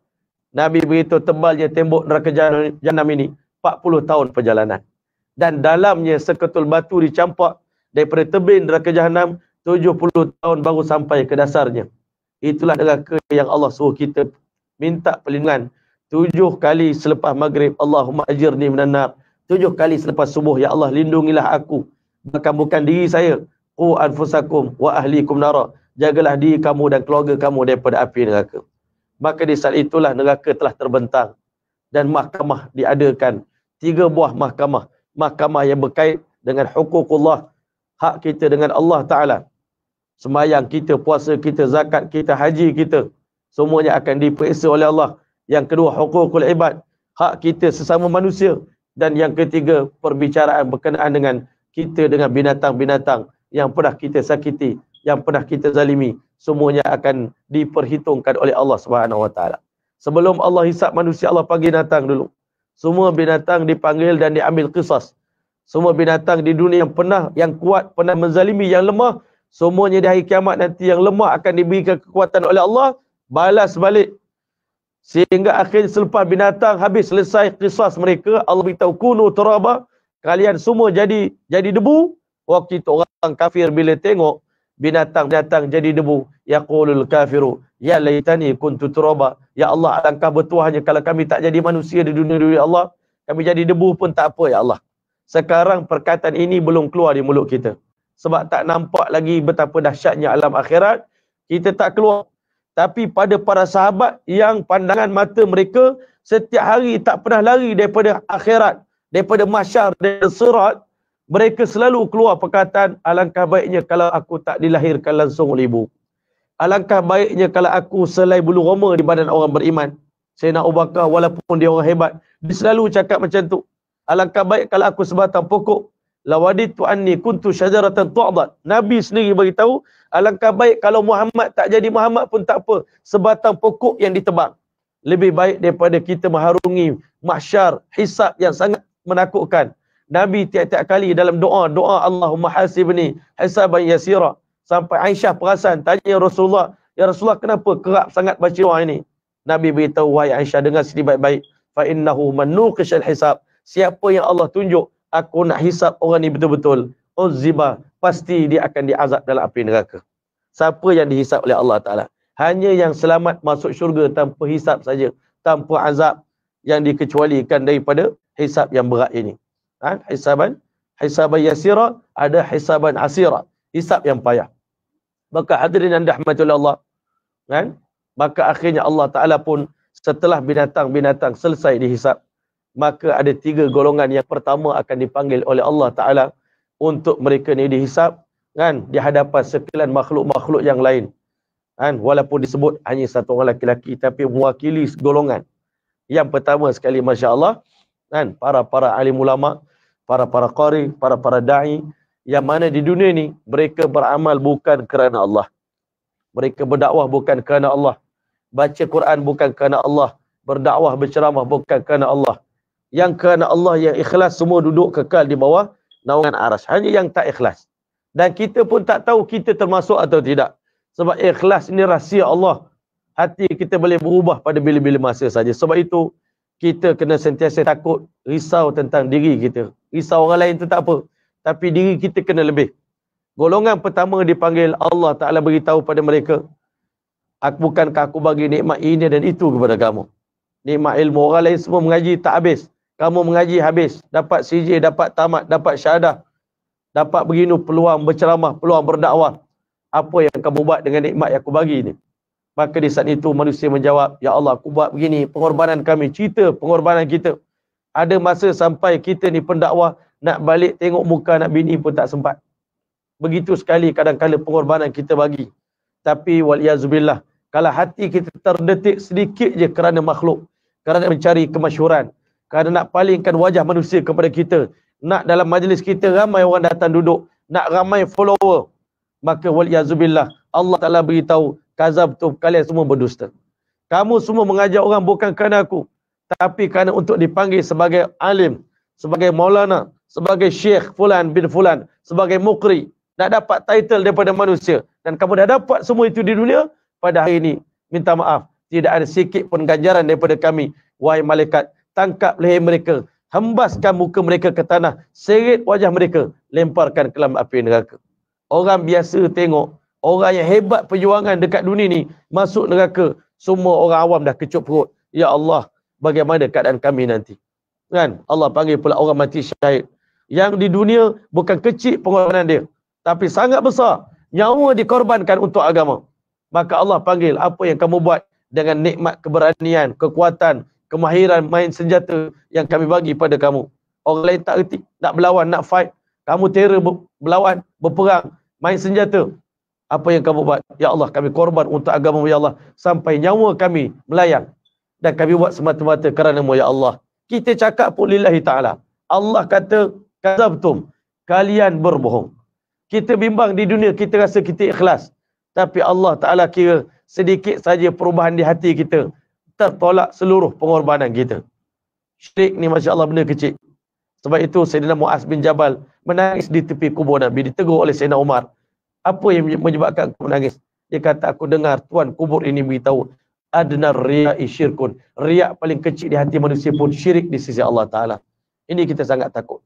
Nabi beritahu tebalnya tembok neraka Jahannam ini 40 tahun perjalanan. Dan dalamnya seketul batu dicampak daripada tebing neraka Jahannam 70 tahun baru sampai ke dasarnya. Itulah neraka yang Allah suruh kita minta perlindungan 7 kali selepas maghrib, Allahumma ajirni minan nar. 7 kali selepas subuh, ya Allah lindungilah aku, bukan diri saya. Qu anfusakum wa ahlikum nara. Jagalah diri kamu dan keluarga kamu daripada api neraka. Maka di saat itulah neraka telah terbentang dan mahkamah diadakan. 3 buah mahkamah. Mahkamah yang berkait dengan hukukullah, hak kita dengan Allah Ta'ala. Sembahyang kita, puasa kita, zakat kita, haji kita, semuanya akan diperiksa oleh Allah. Yang kedua, hukukul ibad, hak kita sesama manusia. Dan yang ketiga, perbicaraan berkenaan dengan kita dengan binatang-binatang yang pernah kita sakiti, yang pernah kita zalimi. Semuanya akan diperhitungkan oleh Allah Subhanahu Wa Taala. Sebelum Allah hisap manusia, Allah panggil binatang dulu. Semua binatang dipanggil dan diambil qisas. Semua binatang di dunia yang kuat, pernah menzalimi, yang lemah, semuanya di hari kiamat nanti yang lemah akan diberikan kekuatan oleh Allah, balas balik. Sehingga akhirnya selepas binatang habis, selesai qisas mereka, Allah beritahu kunu turaba, kalian semua jadi debu. Waktu itu orang kafir bila tengok binatang-binatang jadi debu, yaqulul kafiru ya laitani kuntu turaba, ya Allah, alangkah bertuahnya kalau kami tak jadi manusia di dunia ya Allah, kami jadi debu pun tak apa ya Allah. Sekarang perkataan ini belum keluar di mulut kita, sebab tak nampak lagi betapa dahsyatnya alam akhirat, kita tak keluar. Tapi pada para sahabat yang pandangan mata mereka setiap hari tak pernah lari daripada akhirat, daripada mahsyar, daripada sirat, mereka selalu keluar perkataan, alangkah baiknya kalau aku tak dilahirkan langsung oleh ibu. Alangkah baiknya kalau aku selai bulu roma di badan orang beriman. Sayyidina Abu Bakar walaupun dia orang hebat, dia selalu cakap macam tu. Alangkah baik kalau aku sebatang pokok. Lawaditu anni kuntu syajaratan tu'dad. Nabi sendiri beritahu, alangkah baik kalau Muhammad tak jadi Muhammad pun tak apa, sebatang pokok yang ditebang. Lebih baik daripada kita mengharungi mahsyar, hisab yang sangat menakutkan. Nabi tiap-tiap kali dalam doa Allahumma hasibni hisaban yasira. Sampai Aisyah perasan, tanya Rasulullah, ya Rasulullah, kenapa kerap sangat baca doa ini? Nabi beritahu, wahai Aisyah, dengar sini baik-baik. Fa innahu man nuqishal hisab. Siapa yang Allah tunjuk aku nak hisap orang ni betul-betul, uzziba, pasti dia akan diazab dalam api neraka. Siapa yang dihisap oleh Allah Ta'ala? Hanya yang selamat masuk syurga tanpa hisap saja, tanpa azab yang dikecualikan daripada hisap yang berat ini. Hisaban yasira, ada hisaban asira, hisap yang payah. Maka hadirin yang dirahmati oleh Allah, kan? Maka akhirnya Allah Ta'ala pun setelah binatang-binatang selesai dihisap, maka ada 3 golongan. Yang pertama akan dipanggil oleh Allah Ta'ala untuk mereka ni dihisap, kan, di hadapan sekian makhluk-makhluk yang lain, kan, walaupun disebut hanya satu orang lelaki, tapi mewakili golongan. Yang pertama sekali, Masya Allah, kan, para alim ulama, para qari, para da'i, yang mana di dunia ni mereka beramal bukan kerana Allah, mereka berdakwah bukan kerana Allah, baca Quran bukan kerana Allah, berdakwah berceramah bukan kerana Allah. Yang kerana Allah, yang ikhlas, semua duduk kekal di bawah naungan arsy. Hanya yang tak ikhlas, dan kita pun tak tahu kita termasuk atau tidak, sebab ikhlas ini rahsia Allah. Hati kita boleh berubah pada bila-bila masa saja. Sebab itu kita kena sentiasa takut, risau tentang diri kita. Risau orang lain tu tak apa, tapi diri kita kena lebih. Golongan pertama dipanggil, Allah Ta'ala beritahu pada mereka, bukankah aku bagi nikmat ini dan itu kepada kamu? Nikmat ilmu. Orang lain semua mengaji tak habis, kamu mengaji habis, dapat CJ, dapat tamat, dapat syahadah, dapat begini peluang berceramah, peluang berdakwah. Apa yang kamu buat dengan nikmat yang aku bagi ni? Maka di saat itu manusia menjawab, ya Allah, aku buat begini, pengorbanan kami, cerita pengorbanan kita. Ada masa sampai kita ni pendakwah, nak balik tengok muka anak bini pun tak sempat. Begitu sekali kadang-kadang pengorbanan kita bagi. Tapi waliyazubillah, kalau hati kita terdetik sedikit je kerana makhluk, kerana mencari kemasyhuran, kerana nak palingkan wajah manusia kepada kita, nak dalam majlis kita ramai orang datang duduk, nak ramai follower, maka waliyazubillah, Allah Ta'ala beritahu, kazabtum, kalian semua berdusta. Kamu semua mengajar orang bukan kerana aku, tapi kerana untuk dipanggil sebagai alim, sebagai maulana, sebagai syekh fulan bin fulan, sebagai muqri, nak dapat title daripada manusia. Dan kamu dah dapat semua itu di dunia, pada hari ini, minta maaf, tidak ada sikit pun ganjaran daripada kami. Wahai malaikat, tangkap leher mereka, hembaskan muka mereka ke tanah, seret wajah mereka, lemparkan ke dalam api neraka. Orang biasa tengok, orang yang hebat perjuangan dekat dunia ni masuk neraka, semua orang awam dah kecup perut. Ya Allah, bagaimana keadaan kami nanti? Kan? Allah panggil pula orang mati syahid, yang di dunia bukan kecil pengorbanan dia, tapi sangat besar, nyawa dikorbankan untuk agama. Maka Allah panggil, apa yang kamu buat dengan nikmat keberanian, kekuatan, kemahiran main senjata yang kami bagi pada kamu. Orang lain tak erti, nak berlawan, nak fight, kamu terror berlawan, berperang, main senjata. Apa yang kamu buat? Ya Allah, kami korban untuk agama ya Allah sampai nyawa kami melayang, dan kami buat semata-mata kerana-Mu ya Allah. Kita cakap pun lillahi ta'ala. Allah kata, kadzabtum, kalian berbohong. Kita bimbang di dunia, kita rasa kita ikhlas, tapi Allah Ta'ala kira sedikit saja perubahan di hati kita, tertolak seluruh pengorbanan kita. Syirik ni Masya Allah benda kecil. Sebab itu Sayyidina Mu'az bin Jabal menangis di tepi kubur Nabi, ditegur oleh Sayyidina Umar. Apa yang menyebabkan aku menangis? Dia kata, aku dengar tuan kubur ini beritahu, adnar riya'i syirkun. Riak paling kecil di hati manusia pun syirik di sisi Allah Ta'ala. Ini kita sangat takut.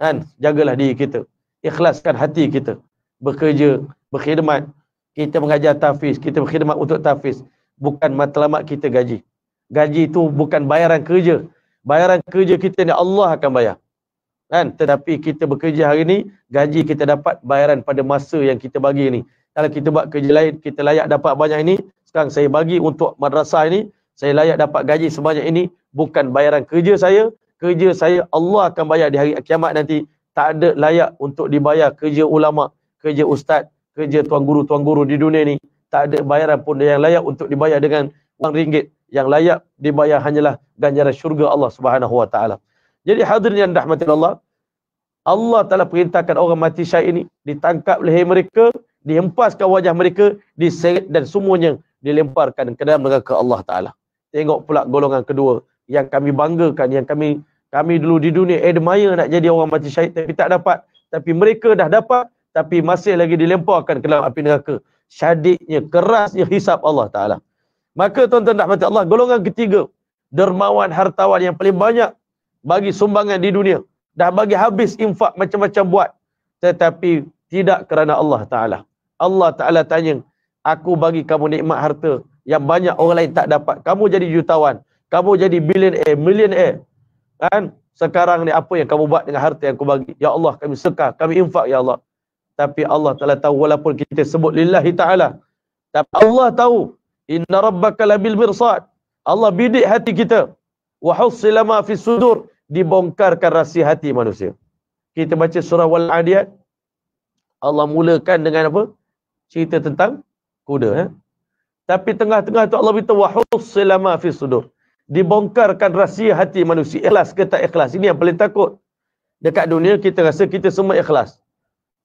Kan? Jagalah diri kita. Ikhlaskan hati kita. Bekerja, berkhidmat. Kita mengajar tahfiz, kita berkhidmat untuk tahfiz. Bukan matlamat kita gaji. Gaji itu bukan bayaran kerja. Bayaran kerja kita ni Allah akan bayar. Kan? Tetapi kita bekerja hari ni, gaji kita dapat bayaran pada masa yang kita bagi ni. Kalau kita buat kerja lain, kita layak dapat banyak ini. Sekarang saya bagi untuk madrasah ini, saya layak dapat gaji sebanyak ini. Bukan bayaran kerja saya. Kerja saya Allah akan bayar di hari kiamat nanti. Tak ada layak untuk dibayar kerja ulama, kerja ustaz, kerja tuan guru di dunia ni. Tak ada bayaran pun yang layak untuk dibayar dengan wang ringgit. Yang layak dibayar hanyalah ganjaran syurga Allah Subhanahu Wa Taala. Jadi hadirin yang dirahmati Allah, Allah Ta'ala perintahkan orang mati syahid ini, ditangkap leher mereka, dihempaskan wajah mereka, diseret dan semuanya dilemparkan ke dalam neraka Allah Ta'ala. Tengok pula golongan kedua, yang kami banggakan, yang kami dulu di dunia admire nak jadi orang mati syahid, tapi tak dapat. Tapi mereka dah dapat, tapi masih lagi dilemparkan ke dalam api neraka. Syadidnya, kerasnya hisab Allah Ta'ala. Maka tuan-tuan rahmati Allah, golongan ketiga, dermawan hartawan yang paling banyak bagi sumbangan di dunia, dah bagi habis infak macam-macam buat, tetapi tidak kerana Allah Ta'ala. Allah Ta'ala tanya, aku bagi kamu nikmat harta yang banyak orang lain tak dapat. Kamu jadi jutawan, kamu jadi millionaire. Kan? Sekarang ni apa yang kamu buat dengan harta yang aku bagi? Ya Allah, kami sedekah, kami infak ya Allah. Tapi Allah Ta'ala tahu, walaupun kita sebut lillahi ta'ala, tapi Allah tahu, inna rabbaka labil mirsad. Allah bidik hati kita. Wa hussila ma fis sudur, dibongkarkan rahsia hati manusia. Kita baca surah Wal-Adiyat, Allah mulakan dengan apa? Cerita tentang kuda. Tapi tengah-tengah tu Allah beritahu, wa hussila ma fis sudur, dibongkarkan rahsia hati manusia. Ikhlas ke tak ikhlas? Ini yang paling takut. Dekat dunia kita rasa kita semua ikhlas.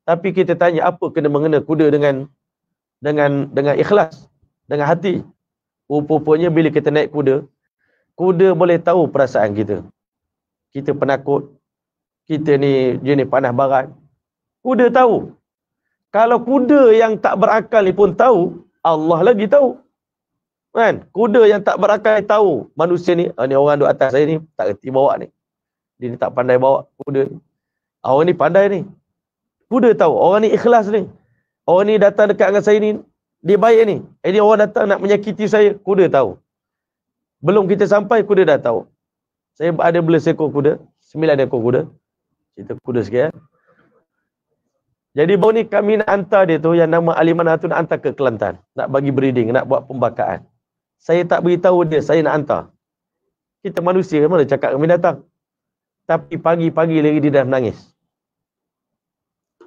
Tapi kita tanya, apa kena mengena kuda dengan ikhlas, dengan hati? Rupanya bila kita naik kuda, kuda boleh tahu perasaan kita. Kita penakut, kita ni jenis panas barat. Kuda tahu. Kalau kuda yang tak berakal ni pun tahu, Allah lagi tahu. Kan? Kuda yang tak berakal tahu, manusia ni, ni orang duduk atas saya ni, tak reti bawa ni. Dia ni tak pandai bawa kuda ni. Orang ni pandai ni. Kuda tahu, orang ni ikhlas ni. Orang ni datang dekat dengan saya ni, dia baik ni. Ini orang datang nak menyakiti saya, kuda tahu. Belum kita sampai, kuda dah tahu. Saya ada bela seekor kuda, 9 ekor kuda. Cerita kuda sikit. Jadi baru ni kami nak hantar dia tu, yang nama Alimanah tu nak hantar ke Kelantan. Nak bagi breeding, nak buat pembakaan. Saya tak beritahu dia, saya nak hantar. Kita manusia, mana cakap kami datang. Tapi pagi-pagi lagi dia dah menangis.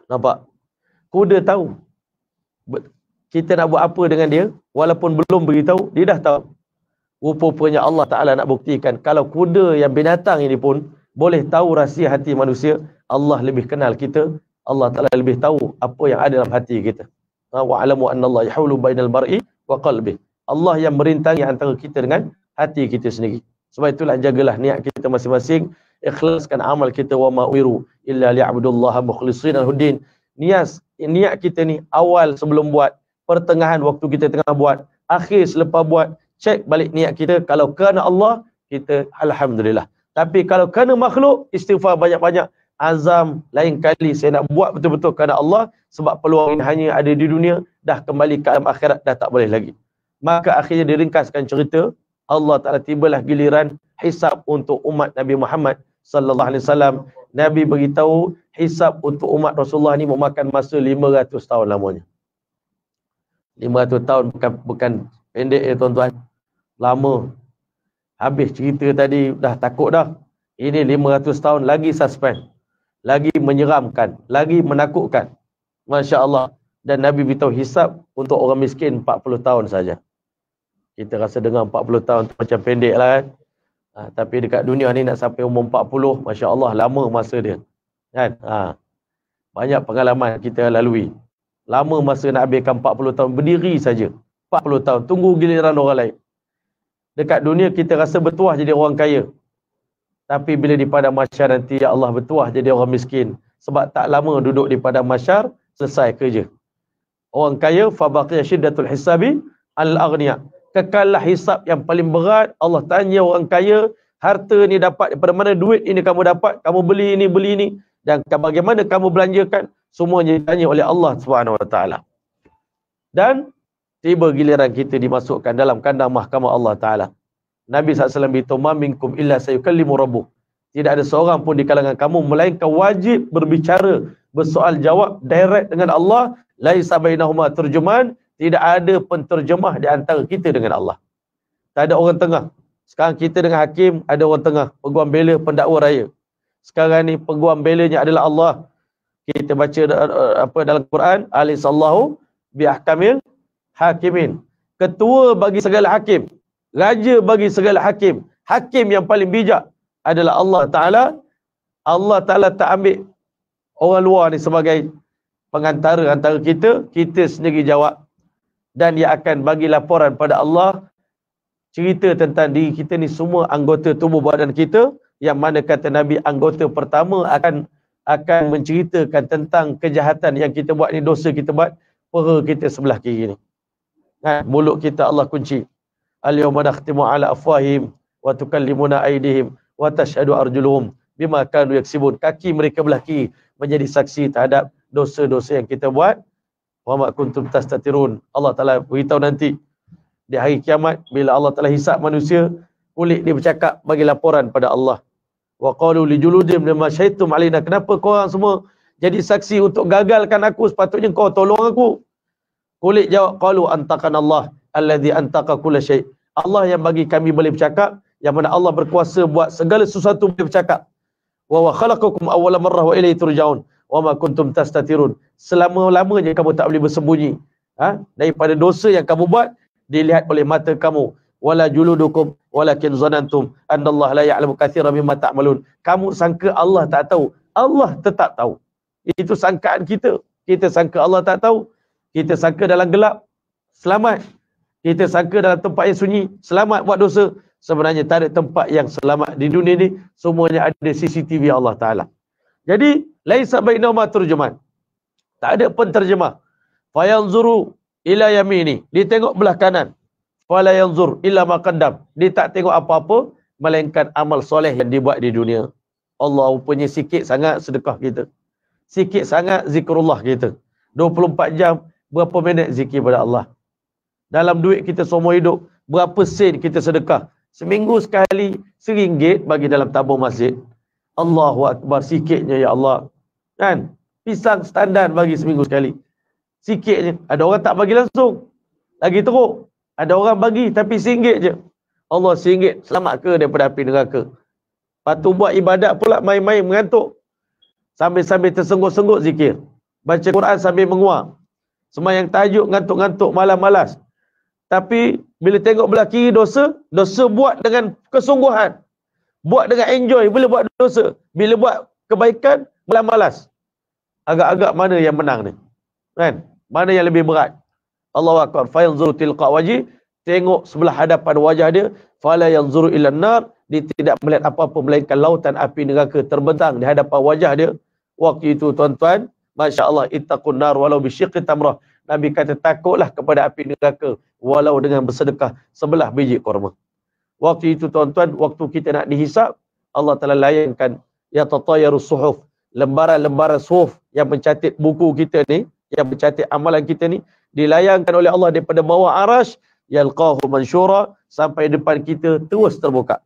Nampak? Kuda tahu. Kita nak buat apa dengan dia, walaupun belum beritahu, dia dah tahu. Rupanya Allah Ta'ala nak buktikan, kalau kuda yang binatang ini pun boleh tahu rahsia hati manusia, Allah lebih kenal kita, Allah Ta'ala lebih tahu apa yang ada dalam hati kita. Wa'alamu anna Allah yahulu bainal mar'i wa qalbih. Allah yang merintangi antara kita dengan hati kita sendiri. Sebab itulah jagalah niat kita masing-masing, ikhlaskan amal kita, wa ma'wiru illa li'abdullaha mukhlishina huddin. Niat kita ni awal sebelum buat, pertengahan waktu kita tengah buat, akhir selepas buat, cek balik niat kita. Kalau kerana Allah, kita alhamdulillah. Tapi kalau kerana makhluk, istighfar banyak-banyak. Azam lain kali saya nak buat betul-betul kerana Allah, sebab peluang ini hanya ada di dunia, dah kembali ke alam akhirat dah tak boleh lagi. Maka akhirnya diringkaskan cerita, Allah Ta'ala tibalah giliran hisab untuk umat Nabi Muhammad sallallahu alaihi wasallam. Nabi beritahu hisab untuk umat Rasulullah ni memakan masa 500 tahun lamanya. 500 tahun bukan pendek ya tuan-tuan. Lama. Habis cerita tadi, dah takut dah. Ini 500 tahun lagi suspend. Lagi menyeramkan. Lagi menakutkan. Masya Allah. Dan Nabi beritahu hisab untuk orang miskin 40 tahun saja. Kita rasa dengar 40 tahun tu macam pendek lah kan. Tapi dekat dunia ni nak sampai umur 40, Masya Allah, lama masa dia. Kan? Banyak pengalaman kita lalui. Lama masa nak habiskan 40 tahun, berdiri saja. 40 tahun, tunggu giliran orang lain. Dekat dunia kita rasa bertuah jadi orang kaya. Tapi bila di padang mahsyar nanti, ya Allah, bertuah jadi orang miskin. Sebab tak lama duduk di padang mahsyar, selesai kerja. Orang kaya, fabaqiya syiddatul hisabi al-aghniya. Kekallah hisab yang paling berat. Allah tanya orang kaya, harta ni dapat daripada mana, duit ini kamu dapat, kamu beli ini, dan bagaimana kamu belanjakan, semuanya ditanya oleh Allah SWT. Dan tiba giliran kita dimasukkan dalam kandang mahkamah Allah Ta'ala. Nabi SAW beritahu, ma minkum illa sayukallimu rabbuh. Tidak ada seorang pun di kalangan kamu melainkan wajib berbicara, bersoal jawab direct dengan Allah. Laisa bainahuma terjemahan. Tidak ada penterjemah di antara kita dengan Allah. Tak ada orang tengah. Sekarang kita dengan hakim, ada orang tengah. Peguam bela, pendakwa raya. Sekarang ni peguam belanya adalah Allah. Kita baca apa dalam Quran, alisallahu biahkamil hakimin. Ketua bagi segala hakim, raja bagi segala hakim, hakim yang paling bijak adalah Allah Ta'ala. Allah Ta'ala tak ambil orang luar ni sebagai pengantara antara kita, kita sendiri jawab. Dan dia akan bagi laporan pada Allah, cerita tentang diri kita ni semua anggota tubuh badan kita, yang mana kata Nabi, anggota pertama akan menceritakan tentang kejahatan yang kita buat ni, dosa kita buat, perut kita sebelah kiri ni. Mulut kita Allah kunci. Al-yawma nakhtimu ala afwahim wa tukallimuna aydihim wa tashhadu arjuluhum bima kanu yaksibun. Kaki mereka belah kiri menjadi saksi terhadap dosa-dosa yang kita buat. Wa ma kuntum tastatirun. Allah Taala beritahu nanti di hari kiamat bila Allah Taala hisab manusia, kulit dia bercakap bagi laporan pada Allah. Wa qalu li juludim lima syaitum alaina. Kenapa korang semua jadi saksi untuk gagalkan aku? Sepatutnya kau tolong aku. Kulit jawab, qalu antaqanallah allazi antaqa kulla syai'. Allah yang bagi kami boleh bercakap, yang mana Allah berkuasa buat segala sesuatu boleh bercakap. Wa wa khalaqakum awwala marrah wa ilaihi turja'un wa ma kuntum tastatirun. Selama-lamanya kamu tak boleh bersembunyi daripada dosa yang kamu buat, dilihat oleh mata kamu. Wala juludukum walakin zanantum annallaha la ya'lamu katsiran mimma ta'malun. Kamu sangka Allah tak tahu, Allah tetap tahu. Itu sangkaan kita. Kita sangka Allah tak tahu. Kita sangka dalam gelap selamat. Kita sangka dalam tempat yang sunyi selamat buat dosa. Sebenarnya tak ada tempat yang selamat di dunia ni. Semuanya ada CCTV Allah Ta'ala. Jadi laisa bainahuma turjuman. Tak ada penterjemah. Fayanzuru ila yamini. Dia tengok belah kanan. Fala yanzur illa ma qaddam. Dia tak tengok apa-apa melainkan amal soleh yang dibuat di dunia. Allah punya sikit sangat sedekah kita. Sikit sangat zikrullah kita. 24 jam, berapa minit zikir pada Allah. Dalam duit kita seumur hidup, berapa sen kita sedekah. Seminggu sekali, RM1 bagi dalam tabung masjid. Allahu Akbar, sikitnya ya Allah. Kan? Pisang standar bagi seminggu sekali. Sikitnya. Ada orang tak bagi langsung. Lagi teruk. Ada orang bagi tapi RM1 je. Allah, RM1 selamat ke daripada api neraka? Lepas tu buat ibadat pula, main-main mengantuk. Sambil-sambil tersenggut-senggut zikir. Baca Quran sambil menguap. Semayang tahajud ngantuk-ngantuk, malas-malas. Tapi bila tengok belah kiri dosa, dosa buat dengan kesungguhan. Buat dengan enjoy bila buat dosa. Bila buat kebaikan, malas-malas. Agak-agak mana yang menang ni? Kan? Mana yang lebih berat? Allahu Akbar. Fa yanzuru tilqa wajhi. Tengok sebelah hadapan wajah dia. Fala yanzuru ila nar. Dia tidak melihat apa-apa melainkan lautan api neraka terbentang di hadapan wajah dia. Waktu itu tuan-tuan, Masya Allah, ittaqun nar walau bisyiqqi tamrah. Nabi kata takutlah kepada api neraka walau dengan bersedekah sebelah biji kurma. Waktu itu tuan-tuan, waktu kita nak dihisap, Allah Ta'ala layankan ya tatayarus suhuf, lembaran-lembaran suhuf yang mencatat buku kita ni, yang mencatat amalan kita ni, dilayangkan oleh Allah daripada bawah arash, yalqahu mansyura, sampai depan kita terus terbuka.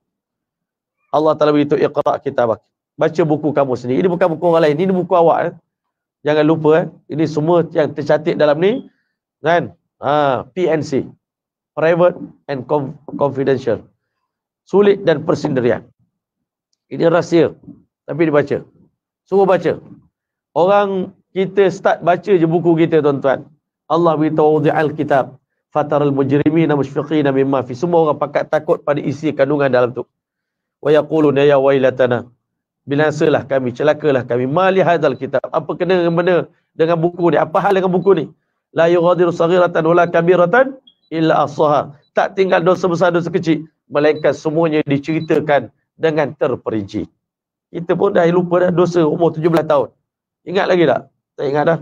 Allah Ta'ala beritahu, iqra' kitabak. Baca buku kamu sendiri. Ini bukan buku orang lain, ini buku awak. Jangan lupa, ini semua yang tercatat dalam ni, kan? PNC. private and confidential. Sulit dan persendirian. Ini rahsia. Tapi dibaca. Suruh baca. Orang kita start baca je buku kita, tuan-tuan. Allah beritahu al-kitab fataral mujrimina mushfiqina mimma fi. Semua orang pakat takut pada isi kandungan dalam tu. Wa yaquluna ya wailatana. Binasalah kami, celakalah kami. Ma li hadzal kitab. Apa kena dengan buku ni? Apa hal dengan buku ni? La yughadiru saghiratan wala kabiratan illa ahsaha. Tak tinggal dosa besar, dosa kecil, melainkan semuanya diceritakan dengan terperinci. Kita pun dah lupa dah dosa umur 17 tahun. Ingat lagi tak? Tak ingat dah.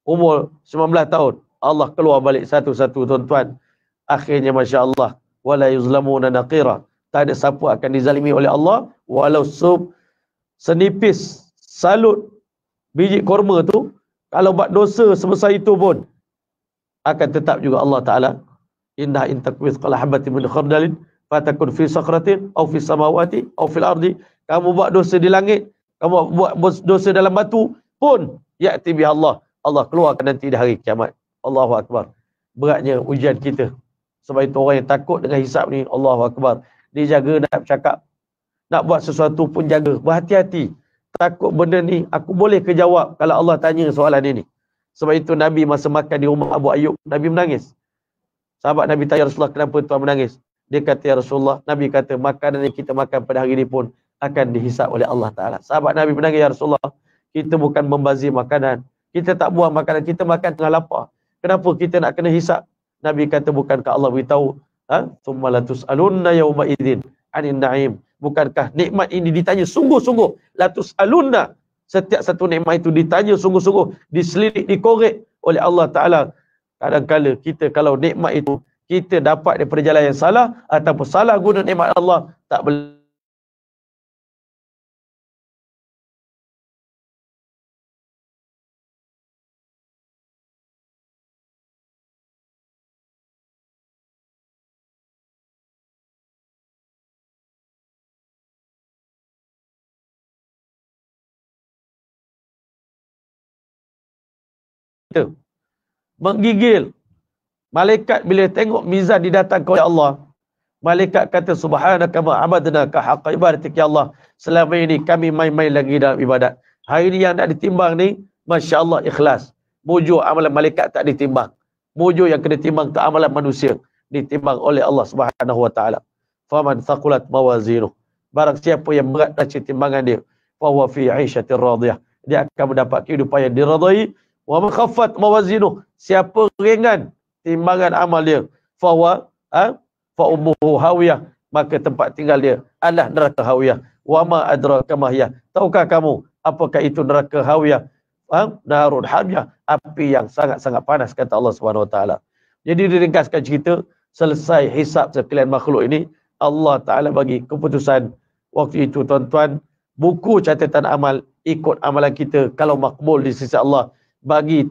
Umur 19 tahun. Allah keluar balik satu-satu, tuan-tuan. Akhirnya Masya Allah. Wala yuzlamuna naqira. Tak ada siapa akan dizalimi oleh Allah. Walau senipis salut biji korma tu, kalau buat dosa sebesar itu pun, akan tetap juga Allah Ta'ala. Inna in takwith qala habatin min khardalin fatakun fi sakratin aw fi samawati aw fil ardi. Kamu buat dosa di langit, kamu buat dosa dalam batu pun, ya'ti bi Allah. Allah keluarkan nanti di hari kiamat. Allahu Akbar. Beratnya ujian kita. Sebab itu orang yang takut dengan hisab ni, Allahu Akbar. Dia jaga nak bercakap. Nak buat sesuatu pun jaga. Berhati-hati. Takut benda ni, aku boleh ke jawab kalau Allah tanya soalan ini. Sebab itu Nabi masa makan di rumah Abu Ayyub, Nabi menangis. Sahabat Nabi tanya Rasulullah, kenapa tuan menangis? Dia kata, ya Rasulullah, Nabi kata, makanan yang kita makan pada hari ini pun akan dihisap oleh Allah Ta'ala. Sahabat Nabi menangis, ya Rasulullah, kita bukan membazir makanan. Kita tak buang makanan, kita makan tengah lapar. Kenapa kita nak kena hisap? Nabi kata, bukankah Allah beritahu, thumma latus'alunna yawma idzin 'anil na'im. Bukankah nikmat ini ditanya sungguh-sungguh? Latus'alunna. Setiap satu nikmat itu ditanya sungguh-sungguh, diselidik, dikorek oleh Allah Ta'ala. Kadang-kadang kita kalau nikmat itu kita dapat daripada jalan yang salah ataupun salah guna nikmat Allah, tak boleh. Menggigil. Malaikat bila tengok mizan didatangkan oleh Allah, malaikat kata subhanaka ma abadnaka haqqa ibadatik ya Allah. Selama ini kami main-main lagi dalam ibadat. Hari ini yang nak ditimbang ni, Masya Allah, ikhlas. Mujur amalan malaikat tak ditimbang. Mujur yang kena timbang tak amalan manusia. Ditimbang oleh Allah Subhanahu wa taala. Faman thaqulat mawazinuh. Barang siapa yang berat darjat timbangan dia, fa huwa fi 'aisyatir radiyah. Dia akan mendapat kehidupan yang diredai. Wa man khaffat mawazinuh. Siapa ringan timbangan amal dia, fa ummuhu hawiyah, maka tempat tinggal dia adalah neraka hawiyah. Wa ma adraka ma hiya. Tahukah kamu apakah itu neraka hawiyah? Narun hamiyah, api yang sangat-sangat panas, kata Allah Subhanahu wa taala. Jadi diringkaskan cerita, selesai hisab sekalian makhluk ini, Allah Taala bagi keputusan waktu itu, tuan-tuan, buku catatan amal ikut amalan kita, kalau makbul di sisi Allah, bagi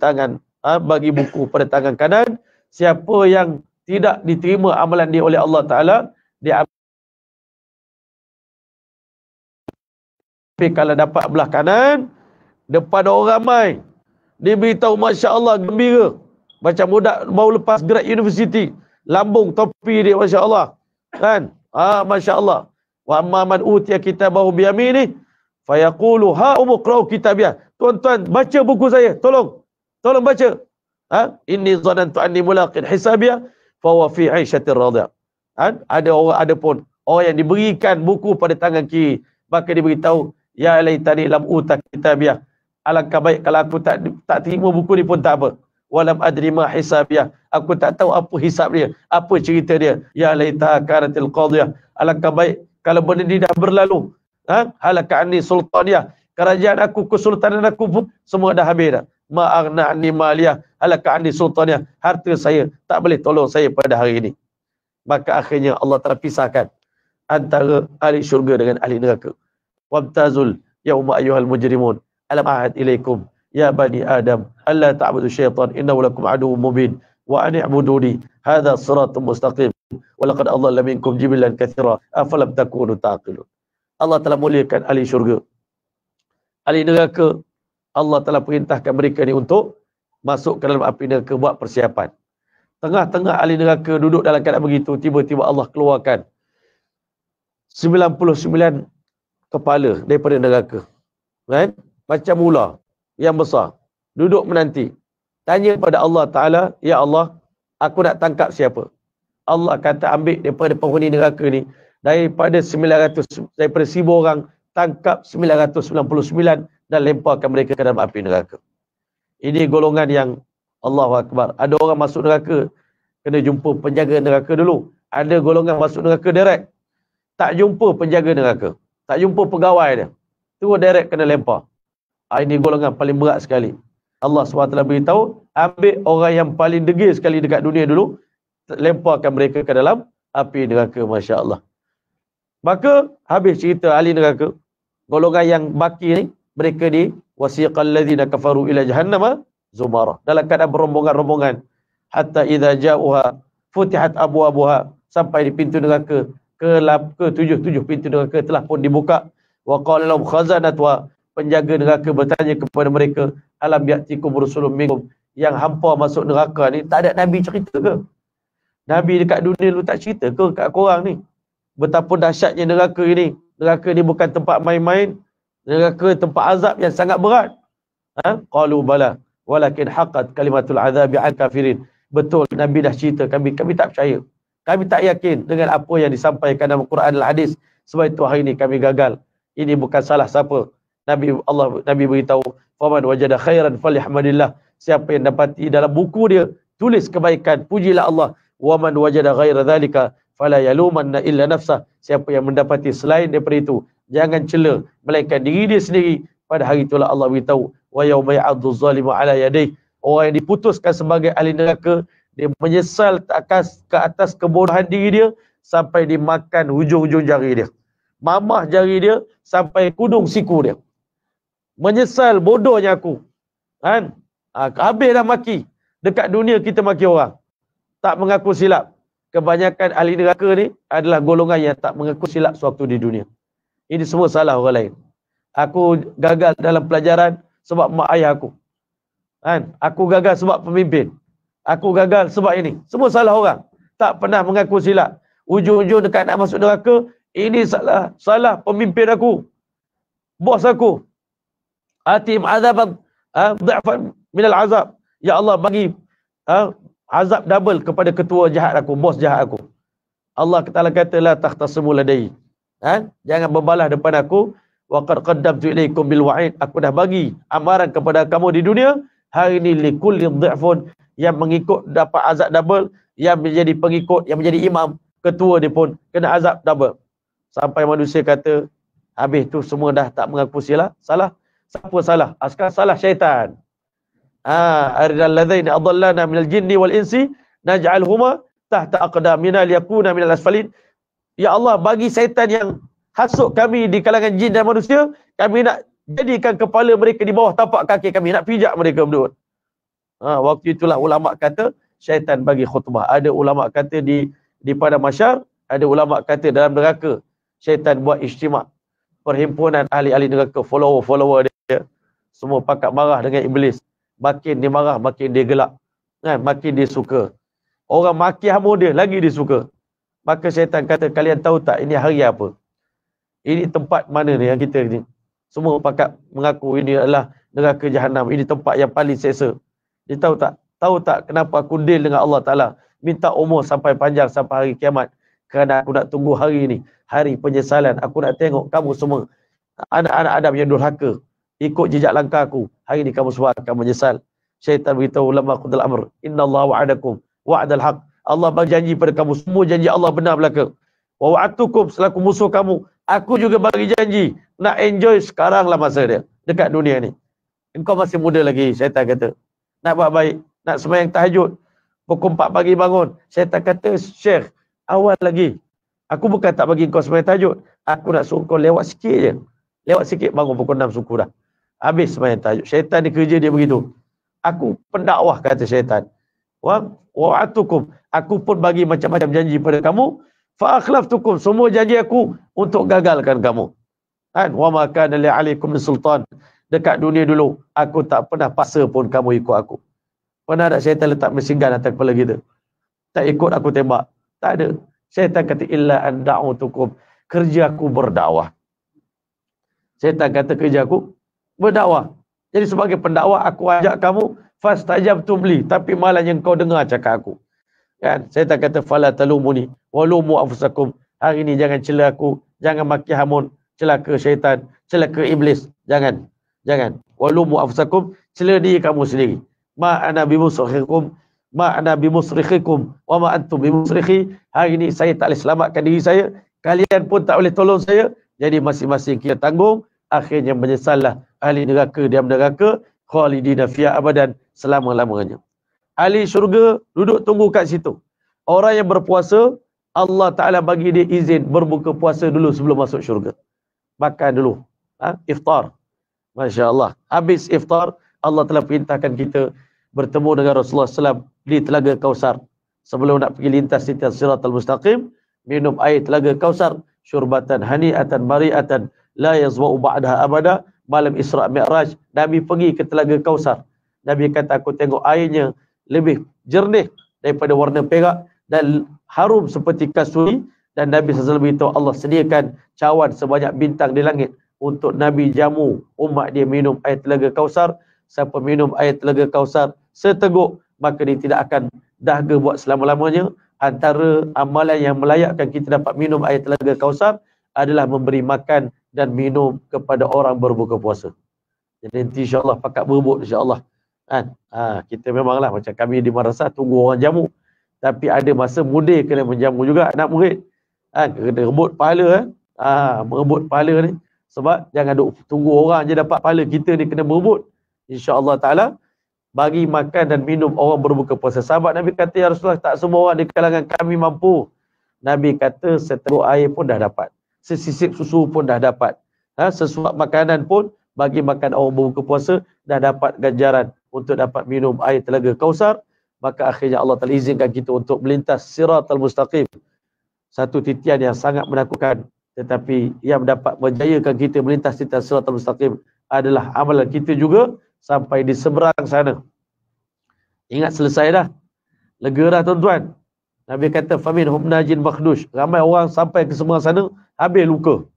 buku pada tangan kanan. Siapa yang tidak diterima amalan dia oleh Allah Ta'ala, dia ambil. Tapi kalau dapat belah kanan, depan orang ramai, dia beritahu Masya Allah, gembira. Macam budak baru lepas grad universiti, lambung topi dia, Masya Allah. Kan? Masya Allah. Wa amma man utiya kitabahu biyamini, fayaqulu ha'umuqra'u kitabiyah. Tuan-tuan, baca buku saya. Tolong baca. Inni zanantu anni mulaqin hisabiyah fa huwa fi 'aisyatir radiyah. Ada pun orang yang diberikan buku pada tangan kiri, maka dia beritahu, ya laitani lam uta kitabiyah. Alangkah baik kalau aku tak terima buku ni pun tak apa. Walam adri ma hisabiyah. Aku tak tahu apa hisab dia, apa cerita dia. Ya laita kanatil qadiyah. Alangkah baik kalau benda ni dah berlalu. Halaka anni sultaniyah. Kerajaan aku, kesultanan aku pun semua dah habis dah. Ma'aghna anni maliyah, halaka anni sultaniyah. Harta saya tak boleh tolong saya pada hari ini. Maka akhirnya Allah Ta'ala pisahkan antara ahli syurga dengan ahli neraka. Wabtazul yawma ayyuhal mujrimun alam ahad ilaikum ya bani adam alla ta'budu syaitan innahu lakum aduwwun mubin wa an i'buduni hadha siratun mustaqim wa laqad adalla minkum jibilan katsira afalam takunu taqilun. Allah telah muliakan ahli syurga. Ahli neraka, Allah telah perintahkan mereka ni untuk masuk ke dalam api neraka, buat persiapan. Tengah-tengah ahli neraka duduk dalam keadaan begitu, tiba-tiba Allah keluarkan 99 kepala daripada neraka. Kan? Macam ular yang besar. Duduk menanti. Tanya pada Allah Ta'ala, ya Allah, aku nak tangkap siapa? Allah kata ambil daripada penghuni neraka ni, daripada 1000 orang, tangkap 999 dan lemparkan mereka ke dalam api neraka. Ini golongan yang Allahu Akbar. Ada orang masuk neraka, kena jumpa penjaga neraka dulu. Ada golongan masuk neraka direct, tak jumpa penjaga neraka, tak jumpa pegawai dia, terus direct kena lempar. Ini golongan paling berat sekali. Allah SWT beritahu, ambil orang yang paling degil sekali dekat dunia dulu, lemparkan mereka ke dalam api neraka. Masya Allah. Maka habis cerita ahli neraka. Golongan yang baki ni, mereka di wasiqal ladzina kafaru ila jahannama zumara, dalam keadaan berombongan-rombongan, hatta idza ja'uha futihat abwabuha, sampai di pintu neraka ke 7 pintu neraka telah pun dibuka. Wa qala lahum khazanatuha, penjaga neraka bertanya kepada mereka, alam ya'tikum rusulun minkum, yang hampa masuk neraka ni tak ada nabi cerita ke? Nabi dekat dunia lu tak cerita ke kat korang ni betapa dahsyatnya neraka ini? Neraka ni bukan tempat main-main, neraka tempat azab yang sangat berat. Qalu bala walakin haqqat kalimatul azabi al kafirin. Betul, Nabi dah cerita, kami tak percaya, kami tak yakin dengan apa yang disampaikan dalam Quran dan hadis, sebab itu hari ini kami gagal. Ini bukan salah siapa. Nabi beritahu, faman wajada khairan falyahmadillah, siapa yang dapati dalam buku dia tulis kebaikan, pujilah Allah. Waman wajada ghaira dzalika fala yalumanna illa nafsah, siapa yang mendapati selain daripada itu, jangan cela melainkan diri dia sendiri. Pada hari itulah Allah beritahu, wa yauma ya'adzu zalimu ala yadayhi, orang yang diputuskan sebagai ahli neraka, dia menyesal ke atas kebodohan diri dia sampai dimakan hujung-hujung jari dia, mamah jari dia sampai kudung siku dia. Menyesal, bodohnya aku. Kan? Habis dah maki. Dekat dunia kita maki orang, tak mengaku silap. Kebanyakan ahli neraka ni adalah golongan yang tak mengaku silap sewaktu di dunia. Ini semua salah orang lain. Aku gagal dalam pelajaran sebab mak ayah aku. Kan? Aku gagal sebab pemimpin. Aku gagal sebab ini. Semua salah orang. Tak pernah mengaku silap. Ujung-ujung dekat nak masuk neraka, ini salah pemimpin aku, bos aku. Atim azaban dha'fan minal azab. Ya Allah, bagi azab double kepada ketua jahat aku, bos jahat aku. Allah Ta'ala kata, la takhtasimu ladai. Jangan berbalah depan aku. Wa qad qaddamtu ilaikum bil wa'id. Aku dah bagi amaran kepada kamu di dunia. Hari ini likulli dha'fun, yang mengikut dapat azab double, yang menjadi pengikut, yang menjadi imam, ketua dia pun kena azab double. Sampai manusia kata, habis tu semua dah tak mengaku salah. Siapa salah? Sekarang salah syaitan. Aridal ladzina adallana minal jinni wal insi naj'alhuma tahta aqdamina liyakuna minal asfalin. Ya Allah, bagi syaitan yang hasut kami di kalangan jin dan manusia, kami nak jadikan kepala mereka di bawah tapak kaki kami, nak pijak mereka berdua. Waktu itulah ulama kata syaitan bagi khutbah. Ada ulama kata di pada masyar, ada ulama kata dalam neraka syaitan buat ijtima', perhimpunan ahli-ahli neraka, follower dia semua pakat marah dengan iblis. Makin dia marah, makin dia gelak, kan? Makin dia suka. Orang maki hamba dia, lagi dia suka. Maka syaitan kata, kalian tahu tak ini hari apa? Ini tempat mana ni yang kita ni? Semua pakat mengaku ini adalah neraka jahanam. Ini tempat yang paling seksa. Dia tahu tak? Tahu tak kenapa aku deal dengan Allah Ta'ala? Minta umur sampai panjang sampai hari kiamat. Kerana aku nak tunggu hari ini, hari penyesalan. Aku nak tengok kamu semua, anak-anak Adam yang durhaka, ikut jejak langkah aku. Hari ini kamu semua akan menyesal. Syaitan beritahu, lamma qudal amr, inna Allah wa'adakum wa'adal haq. Allah berjanji pada kamu, semua janji Allah benar belaka. Wa wa'atukum, selaku musuh kamu, aku juga bagi janji. Nak enjoy sekarang lah masa dia dekat dunia ni. Engkau masih muda lagi, syaitan kata. Nak buat baik, nak sembahyang tahajud, pukul 4 pagi bangun. Syaitan kata, Syekh, awal lagi. Aku bukan tak bagi kau sembahyang tahajud. Aku nak suruh kau lewat sikit je. Lewat sikit bangun pukul 6 suku dah. Habis sembahyang tahajud. Syaitan ni kerja dia begitu. Aku pendakwah, kata syaitan. Wa'atukum, aku pun bagi macam-macam janji pada kamu. Fa'akhlaftukum, semua janji aku untuk gagalkan kamu. Kan? Wa ma kana li 'alaikum min sultan. Dekat dunia dulu, aku tak pernah paksa pun kamu ikut aku. Pernah tak syaitan letak mesin gun atas kepala kita? tak ikut aku tembak. Tak ada. Syaitan kata illa an da'utukum, kerja aku berdakwah. Syaitan kata kerja aku berdakwah. Jadi sebagai pendakwah aku ajak kamu fastajabtum li, tapi malahnya engkau dengar cakap aku. Kan? Syaitan kata fala talumuni walumu anfusakum. Hari ini jangan cela aku, jangan maki hamun, celaka syaitan, celaka iblis. Jangan. Jangan. Walumu anfusakum, cela diri kamu sendiri. Ma ana bimusrikhikum, ma ana bimusrikhikum wa ma antum bimusrikhi. Hari ini saya tak boleh selamatkan diri saya, kalian pun tak boleh tolong saya. Jadi masing-masing kita tanggung. Akhirnya menyesallah ahli neraka, diam neraka, khalidina fiha abadan, selama-lamanya. Ahli syurga duduk tunggu kat situ. Orang yang berpuasa, Allah Ta'ala bagi dia izin berbuka puasa dulu sebelum masuk syurga. Makan dulu. Iftar. Masya Allah. Habis iftar, Allah telah perintahkan kita bertemu dengan Rasulullah SAW di Telaga Kausar. Sebelum nak pergi lintas di Siratal Mustaqim, minum air Telaga Kausar, syurbatan hani'atan mari'atan la yazma'u ba'daha abada. Malam Isra' Mi'raj, Nabi pergi ke Telaga Kausar. Nabi kata, aku tengok airnya lebih jernih daripada warna perak dan harum seperti kasturi. Dan Nabi SAW beritahu Allah sediakan cawan sebanyak bintang di langit untuk Nabi jamu umat dia minum air Telaga Kausar. Siapa minum air Telaga Kausar seteguk, maka dia tidak akan dahaga buat selama-lamanya. Antara amalan yang melayakkan kita dapat minum air Telaga Kausar adalah memberi makan dan minum kepada orang berbuka puasa. Jadi nanti insyaAllah pakat berebut insyaAllah. Kan? Kita memanglah macam kami di madrasah tunggu orang jamu. Tapi ada masa mudir kena menjamu juga anak murid. Kena rebut pahala. Merebut pahala ni. Sebab jangan duk tunggu orang je dapat pahala. Kita ni kena berebut. InsyaAllah Ta'ala bagi makan dan minum orang berbuka puasa. Sahabat Nabi kata, ya Rasulullah, tak semua orang di kalangan kami mampu. Nabi kata, seteguk air pun dah dapat. Sesisip susu pun dah dapat. Sesuap makanan pun bagi makan orang berbuka puasa dah dapat ganjaran untuk dapat minum air Telaga Kausar. Maka akhirnya Allah telah izinkan kita untuk melintas Siratal Mustaqim. Satu titian yang sangat menakutkan. Tetapi yang dapat menjayakan kita melintas Siratal Mustaqim adalah amalan kita juga sampai di seberang sana. Ingat selesai dah. Lega dah tuan-tuan. Nabi kata faminhum najin makhdush. Ramai orang sampai ke seberang sana habis luka.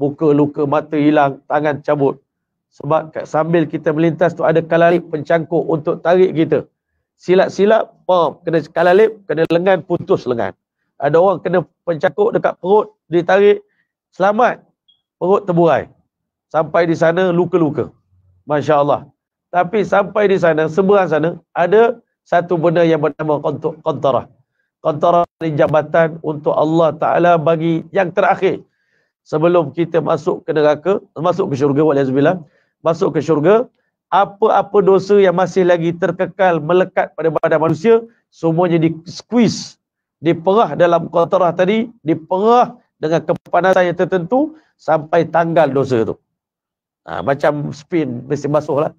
Muka luka, mata hilang, tangan cabut. Sebab sambil kita melintas tu ada kalalip pencangkuk untuk tarik kita. Silap-silap, kena kalalip, kena lengan, putus lengan. Ada orang kena pencangkuk dekat perut, ditarik, selamat. Perut terburai. Sampai di sana luka-luka. Masya Allah. Tapi sampai di sana, seberang sana, ada satu benda yang bernama qantarah. Qantarah ni jabatan untuk Allah Ta'ala bagi yang terakhir. Sebelum kita masuk ke neraka, masuk ke syurga, waliyahzubillah, masuk ke syurga, apa-apa dosa yang masih lagi terkekal, melekat pada badan manusia, semuanya di-squeeze, diperah dalam qantarah tadi, diperah dengan kepanasan yang tertentu, sampai tanggal dosa tu. Macam spin, mesti basuh lah.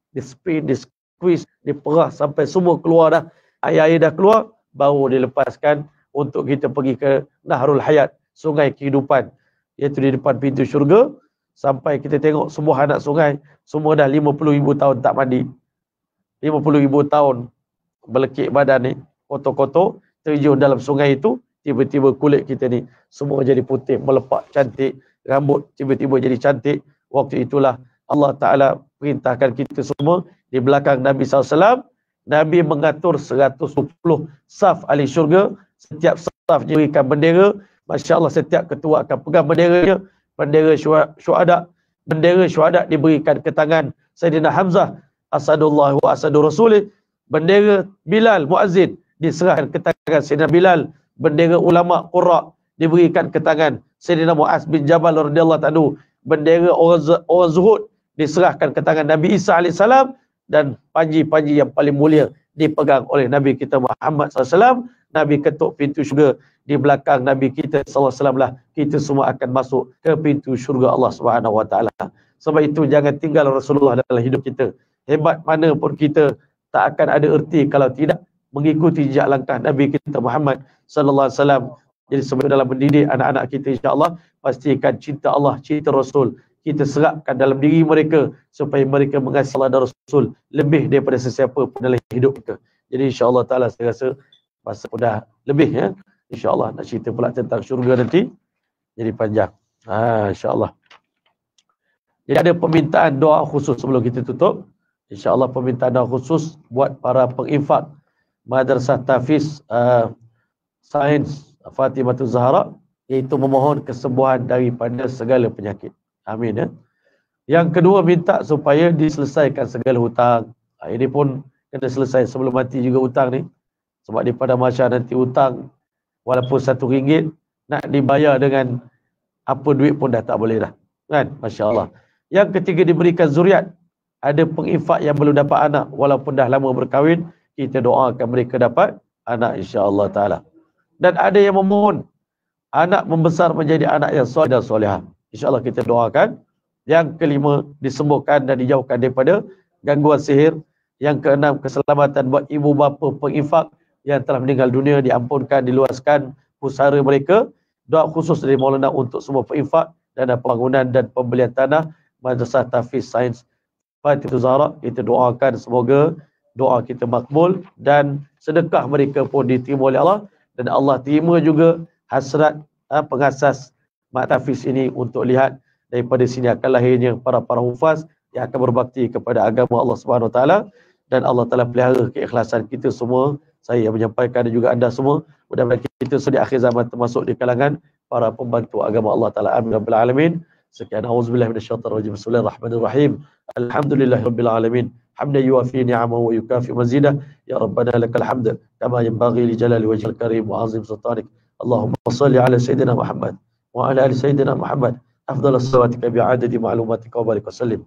Di-spin, di-squeeze, diperah sampai semua keluar dah. Air-air dah keluar, baru dilepaskan untuk kita pergi ke Nahrul Hayat, sungai kehidupan, iaitu di depan pintu syurga. Sampai kita tengok sebuah anak sungai, semua dah 50,000 tahun tak mandi. 50,000 tahun belekik badan ni, kotor-kotor, terjun dalam sungai itu, tiba-tiba kulit kita ni semua jadi putih, melepak, cantik, rambut tiba-tiba jadi cantik. Waktu itulah Allah Ta'ala perintahkan kita semua di belakang Nabi SAW. Nabi mengatur 110 saf ahli syurga. Setiap saf diberikan bendera. Masya Allah, setiap ketua akan pegang benderanya. Bendera syuhada. Bendera syuhada diberikan ke tangan Sayyidina Hamzah, Asadullah wa Asadur Rasulih. Bendera Bilal Muazzin diserahkan ke tangan Sayyidina Bilal. Bendera ulama Qurra diberikan ke tangan Sayyidina Muaz bin Jabal radhiyallahu anhu. Bendera orang zuhud diserahkan ke tangan Nabi Isa AS. Dan panji-panji yang paling mulia dipegang oleh Nabi kita Muhammad SAW. Nabi ketuk pintu syurga. Di belakang Nabi kita SAW lah, kita semua akan masuk ke pintu syurga Allah SWT. Sebab itu jangan tinggal Rasulullah dalam hidup kita. Hebat mana pun kita, tak akan ada erti kalau tidak mengikuti jejak langkah Nabi kita Muhammad SAW. Jadi sebab dalam mendidik anak-anak kita, insyaAllah, pastikan cinta Allah, cinta Rasul kita serapkan dalam diri mereka supaya mereka mengasihi Allah dan Rasul lebih daripada sesiapa pun dalam hidup kita. Jadi insya-Allah taala saya rasa Masa pun dah lebih ya. InsyaAllah nak cerita pula tentang syurga nanti jadi panjang. InsyaAllah. Jadi ada permintaan doa khusus sebelum kita tutup. InsyaAllah permintaan doa khusus buat para penginfak Madrasah Tahfiz Sains Fatimatul Zahra, iaitu memohon kesembuhan daripada segala penyakit. Amin ya. Yang kedua, minta supaya diselesaikan segala hutang. Ini pun kena selesai sebelum mati juga hutang ni. Sebab di pada masyarakat nanti hutang walaupun RM1 nak dibayar dengan apa duit pun dah tak boleh dah. Kan? Masya Allah. Yang ketiga, diberikan zuriat. Ada penginfak yang belum dapat anak walaupun dah lama berkahwin, kita doakan mereka dapat anak insya-Allah taala. Dan ada yang memohon anak membesar menjadi anak yang soleh dan solehah. Insya-Allah kita doakan. Yang kelima, disembuhkan dan dijauhkan daripada gangguan sihir. Yang keenam, keselamatan buat ibu bapa penginfak yang telah meninggal dunia, diampunkan, diluaskan pusara mereka. Doa khusus dari Maulana untuk semua penginfak dana pembangunan dan pembelian tanah Madrasah Tahfiz Sains Fatimatul Zahra. Kita doakan semoga doa kita makbul dan sedekah mereka pun diterima oleh Allah, dan Allah terima juga hasrat pengasas Mak Tahfiz ini untuk lihat daripada sini akan lahirnya para hufaz yang akan berbakti kepada agama Allah Subhanahu Wa Taala, dan Allah Taala pelihara keikhlasan kita semua. Saya yang menyampaikan dan juga anda semua, mudah-mudahan kita di akhir zaman termasuk di kalangan para pembantu agama Allah Taala. Amin rabbil alamin. Sekian, auzubillahi minasyaitonir rajim. Bismillahirrahmanirrahim. Alhamdulillahirabbil alamin. Hamdan yuwafi ni'amahu wa yukafi mazidah. Ya Rabbana lakal hamd kama yanbaghi li jalali wajhil karim wa azim sultanik. Allahumma shalli ala sayyidina Muhammad wa ala ali sayyidina Muhammad. Afdalus salawatika bi'adadi ma'lumatika wa barik wa sallim.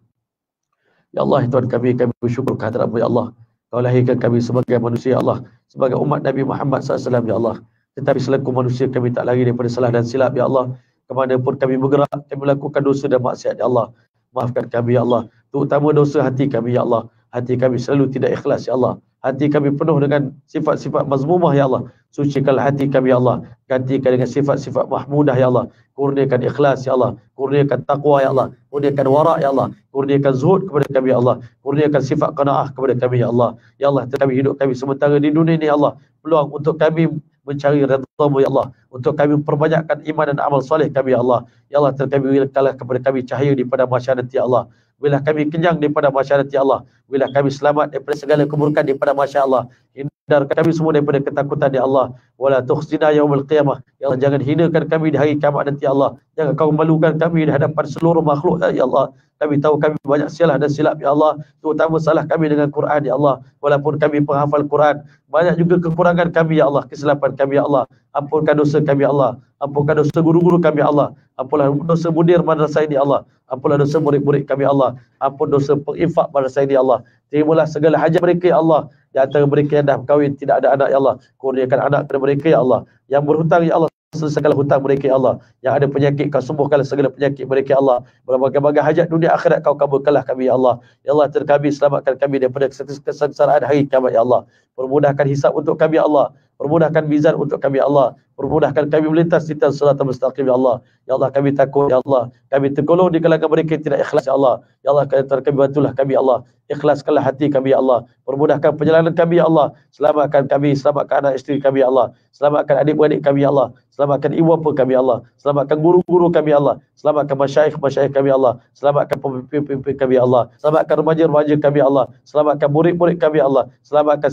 Ya Allah, Tuhan kami bersyukur kehadrat-Mu ya Allah. Kau lahirkan kami sebagai manusia ya Allah, sebagai umat Nabi Muhammad SAW ya Allah. Tetapi selaku manusia kami tak lari daripada salah dan silap ya Allah. Kemana pun kami bergerak, kami melakukan dosa dan maksiat ya Allah. Maafkan kami ya Allah. Terutama dosa hati kami ya Allah. Hati kami selalu tidak ikhlas ya Allah. Hati kami penuh dengan sifat-sifat mazmumah ya Allah. Sucikanlah hati kami ya Allah. Gantikan dengan sifat-sifat mahmudah ya Allah. Kurniakan ikhlas ya Allah. Kurniakan taqwa ya Allah. Kurniakan wara' ya Allah. Kurniakan zuhud kepada kami ya Allah. Kurniakan sifat qanaah kepada kami ya Allah. Ya Allah, kami hidup kami sementara di dunia ini ya Allah. Peluang untuk kami mencari redha-Mu ya Allah. Untuk kami perbanyakkan iman dan amal soleh kami ya Allah. Ya Allah, kami berikanlah kepada kami cahaya di pada masyarakat ya Allah. Bila kami kenyang daripada masyarakat ya Allah. Bila kami selamat daripada segala keburukan daripada masyarakat Allah. Hindarkan kami semua daripada ketakutan ya Allah. Wala tukhzina yaumil qiyamah. Ya Allah, jangan hinakan kami di hari kiamat nanti ya Allah. Jangan kau malukan kami di hadapan seluruh makhluk ya Allah. Kami tahu kami banyak salah dan silap ya Allah. Terutama salah kami dengan Quran ya Allah. Walaupun kami penghafal Quran, banyak juga kekurangan kami ya Allah, kesilapan kami ya Allah. Ampunkan dosa kami ya Allah. Ampunkan dosa guru-guru kami ya Allah. Ampunlah dosa mudir madrasah ini ya Allah. Ampunlah dosa murid-murid kami ya Allah. Ampun dosa penginfak madrasah ini ya Allah. Terimalah segala hajat mereka ya Allah. Di antara mereka yang dah berkahwin tidak ada anak ya Allah, kurniakan anak kepada mereka ya Allah. Yang berhutang ya Allah, selesaikanlah hutang mereka ya Allah. Yang ada penyakit, kau sembuhkanlah segala penyakit mereka ya Allah. Berbagai-bagai hajat dunia akhirat kau kabulkanlah kami ya Allah. Ya Allah, terkami selamatkan kami daripada kesengsaraan hari kiamat ya Allah. Permudahkan hisab untuk kami ya Allah. Permudahkan mizan untuk kami ya Allah. Permudahkan kami melintas di atas siratal mustaqim ya Allah. Ya Allah, kami takut ya Allah. Kami tergolong di kalangan mereka yang tidak ikhlas ya Allah. Ya Allah, kami bantulah kami ya Allah. Ikhlaskanlah hati kami ya Allah. Permudahkan perjalanan kami ya Allah. Selamatkan kami, selamatkan anak isteri kami ya Allah. Selamatkan adik-beradik kami ya Allah. Selamatkan ibu bapa kami ya Allah. Selamatkan guru-guru kami ya Allah. Selamatkan masyayikh-masyayikh kami ya Allah. Selamatkan pemimpin-pemimpin kami ya Allah. Selamatkan remaja-remaja kami ya Allah. Selamatkan murid-murid kami ya Allah. Selamatkan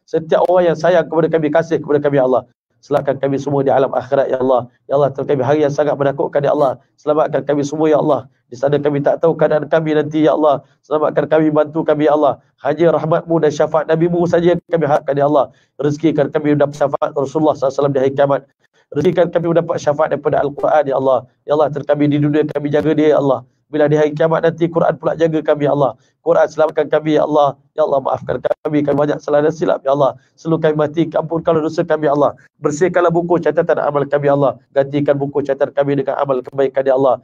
setiap orang yang sayang kepada kami, kasih kepada kami ya Allah. Selamatkan kami semua di alam akhirat ya Allah. Ya Allah, terkami hari yang sangat menakutkan ya Allah. Selamatkan kami semua ya Allah. Di sana kami tak tahu keadaan kami nanti ya Allah. Selamatkan kami, bantu kami ya Allah. Hanya rahmat-Mu dan syafaat Nabi-Mu saja kami harapkan ya Allah. Rezekikan kami mendapat syafaat Rasulullah SAW di hari kiamat. Rezekikan kami mendapat syafaat daripada Al-Quran ya Allah. Ya Allah, terkami di dunia kami jaga dia ya Allah. Bila di hari kiamat nanti Quran pula jaga kami ya Allah. Quran selamatkan kami ya Allah. Ya Allah, maafkan kami banyak salah dan silap ya Allah. Seluruh kami mati, ampunkanlah dosa kami ya Allah. Bersihkanlah buku catatan amal kami ya Allah. Gantikan buku catatan kami dengan amal kebaikan ya Allah.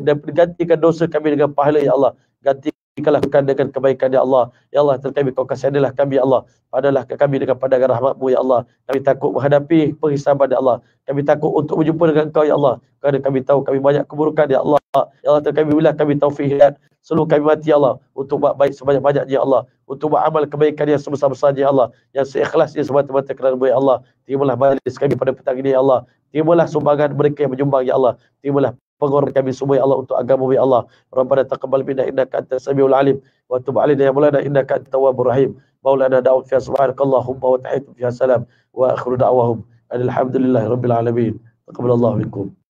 Dan gantikan dosa kami dengan pahala ya Allah. Gantikanlah dengan kebaikan ya Allah. Ya Allah, terkami kau kasihanilah kami ya Allah. Padalah kami dengan pandangan rahmat-Mu ya Allah. Kami takut menghadapi penghisaban ya Allah. Kami takut untuk berjumpa dengan Kau ya Allah. Kerana kami tahu kami banyak keburukan ya Allah. Ya Allah, terkami bila kami taufik hidayat seluruh kami mati ya Allah, untuk buat baik sebanyak-banyaknya ya Allah, untuk buat amal kebaikan yang sebesar-besarnya ya Allah, yang seikhlasnya semata-mata kerana ya Allah. Terimalah majlis kami pada petang ini ya Allah, terimalah sumbangan mereka yang menyumbang ya Allah, terimalah pengorban kami semua ya Allah untuk agama ya Allah. Rabbana taqabbal minna innaka antas samiul alim wa tub alaina ya maulana innaka antat tawwabur rahim. Maulana da'u fiha subhanakallahumma wa tahiyyatu fiha salam wa akhiru da'wahum alhamdulillahi rabbil alamin. Taqabbalallahu minkum.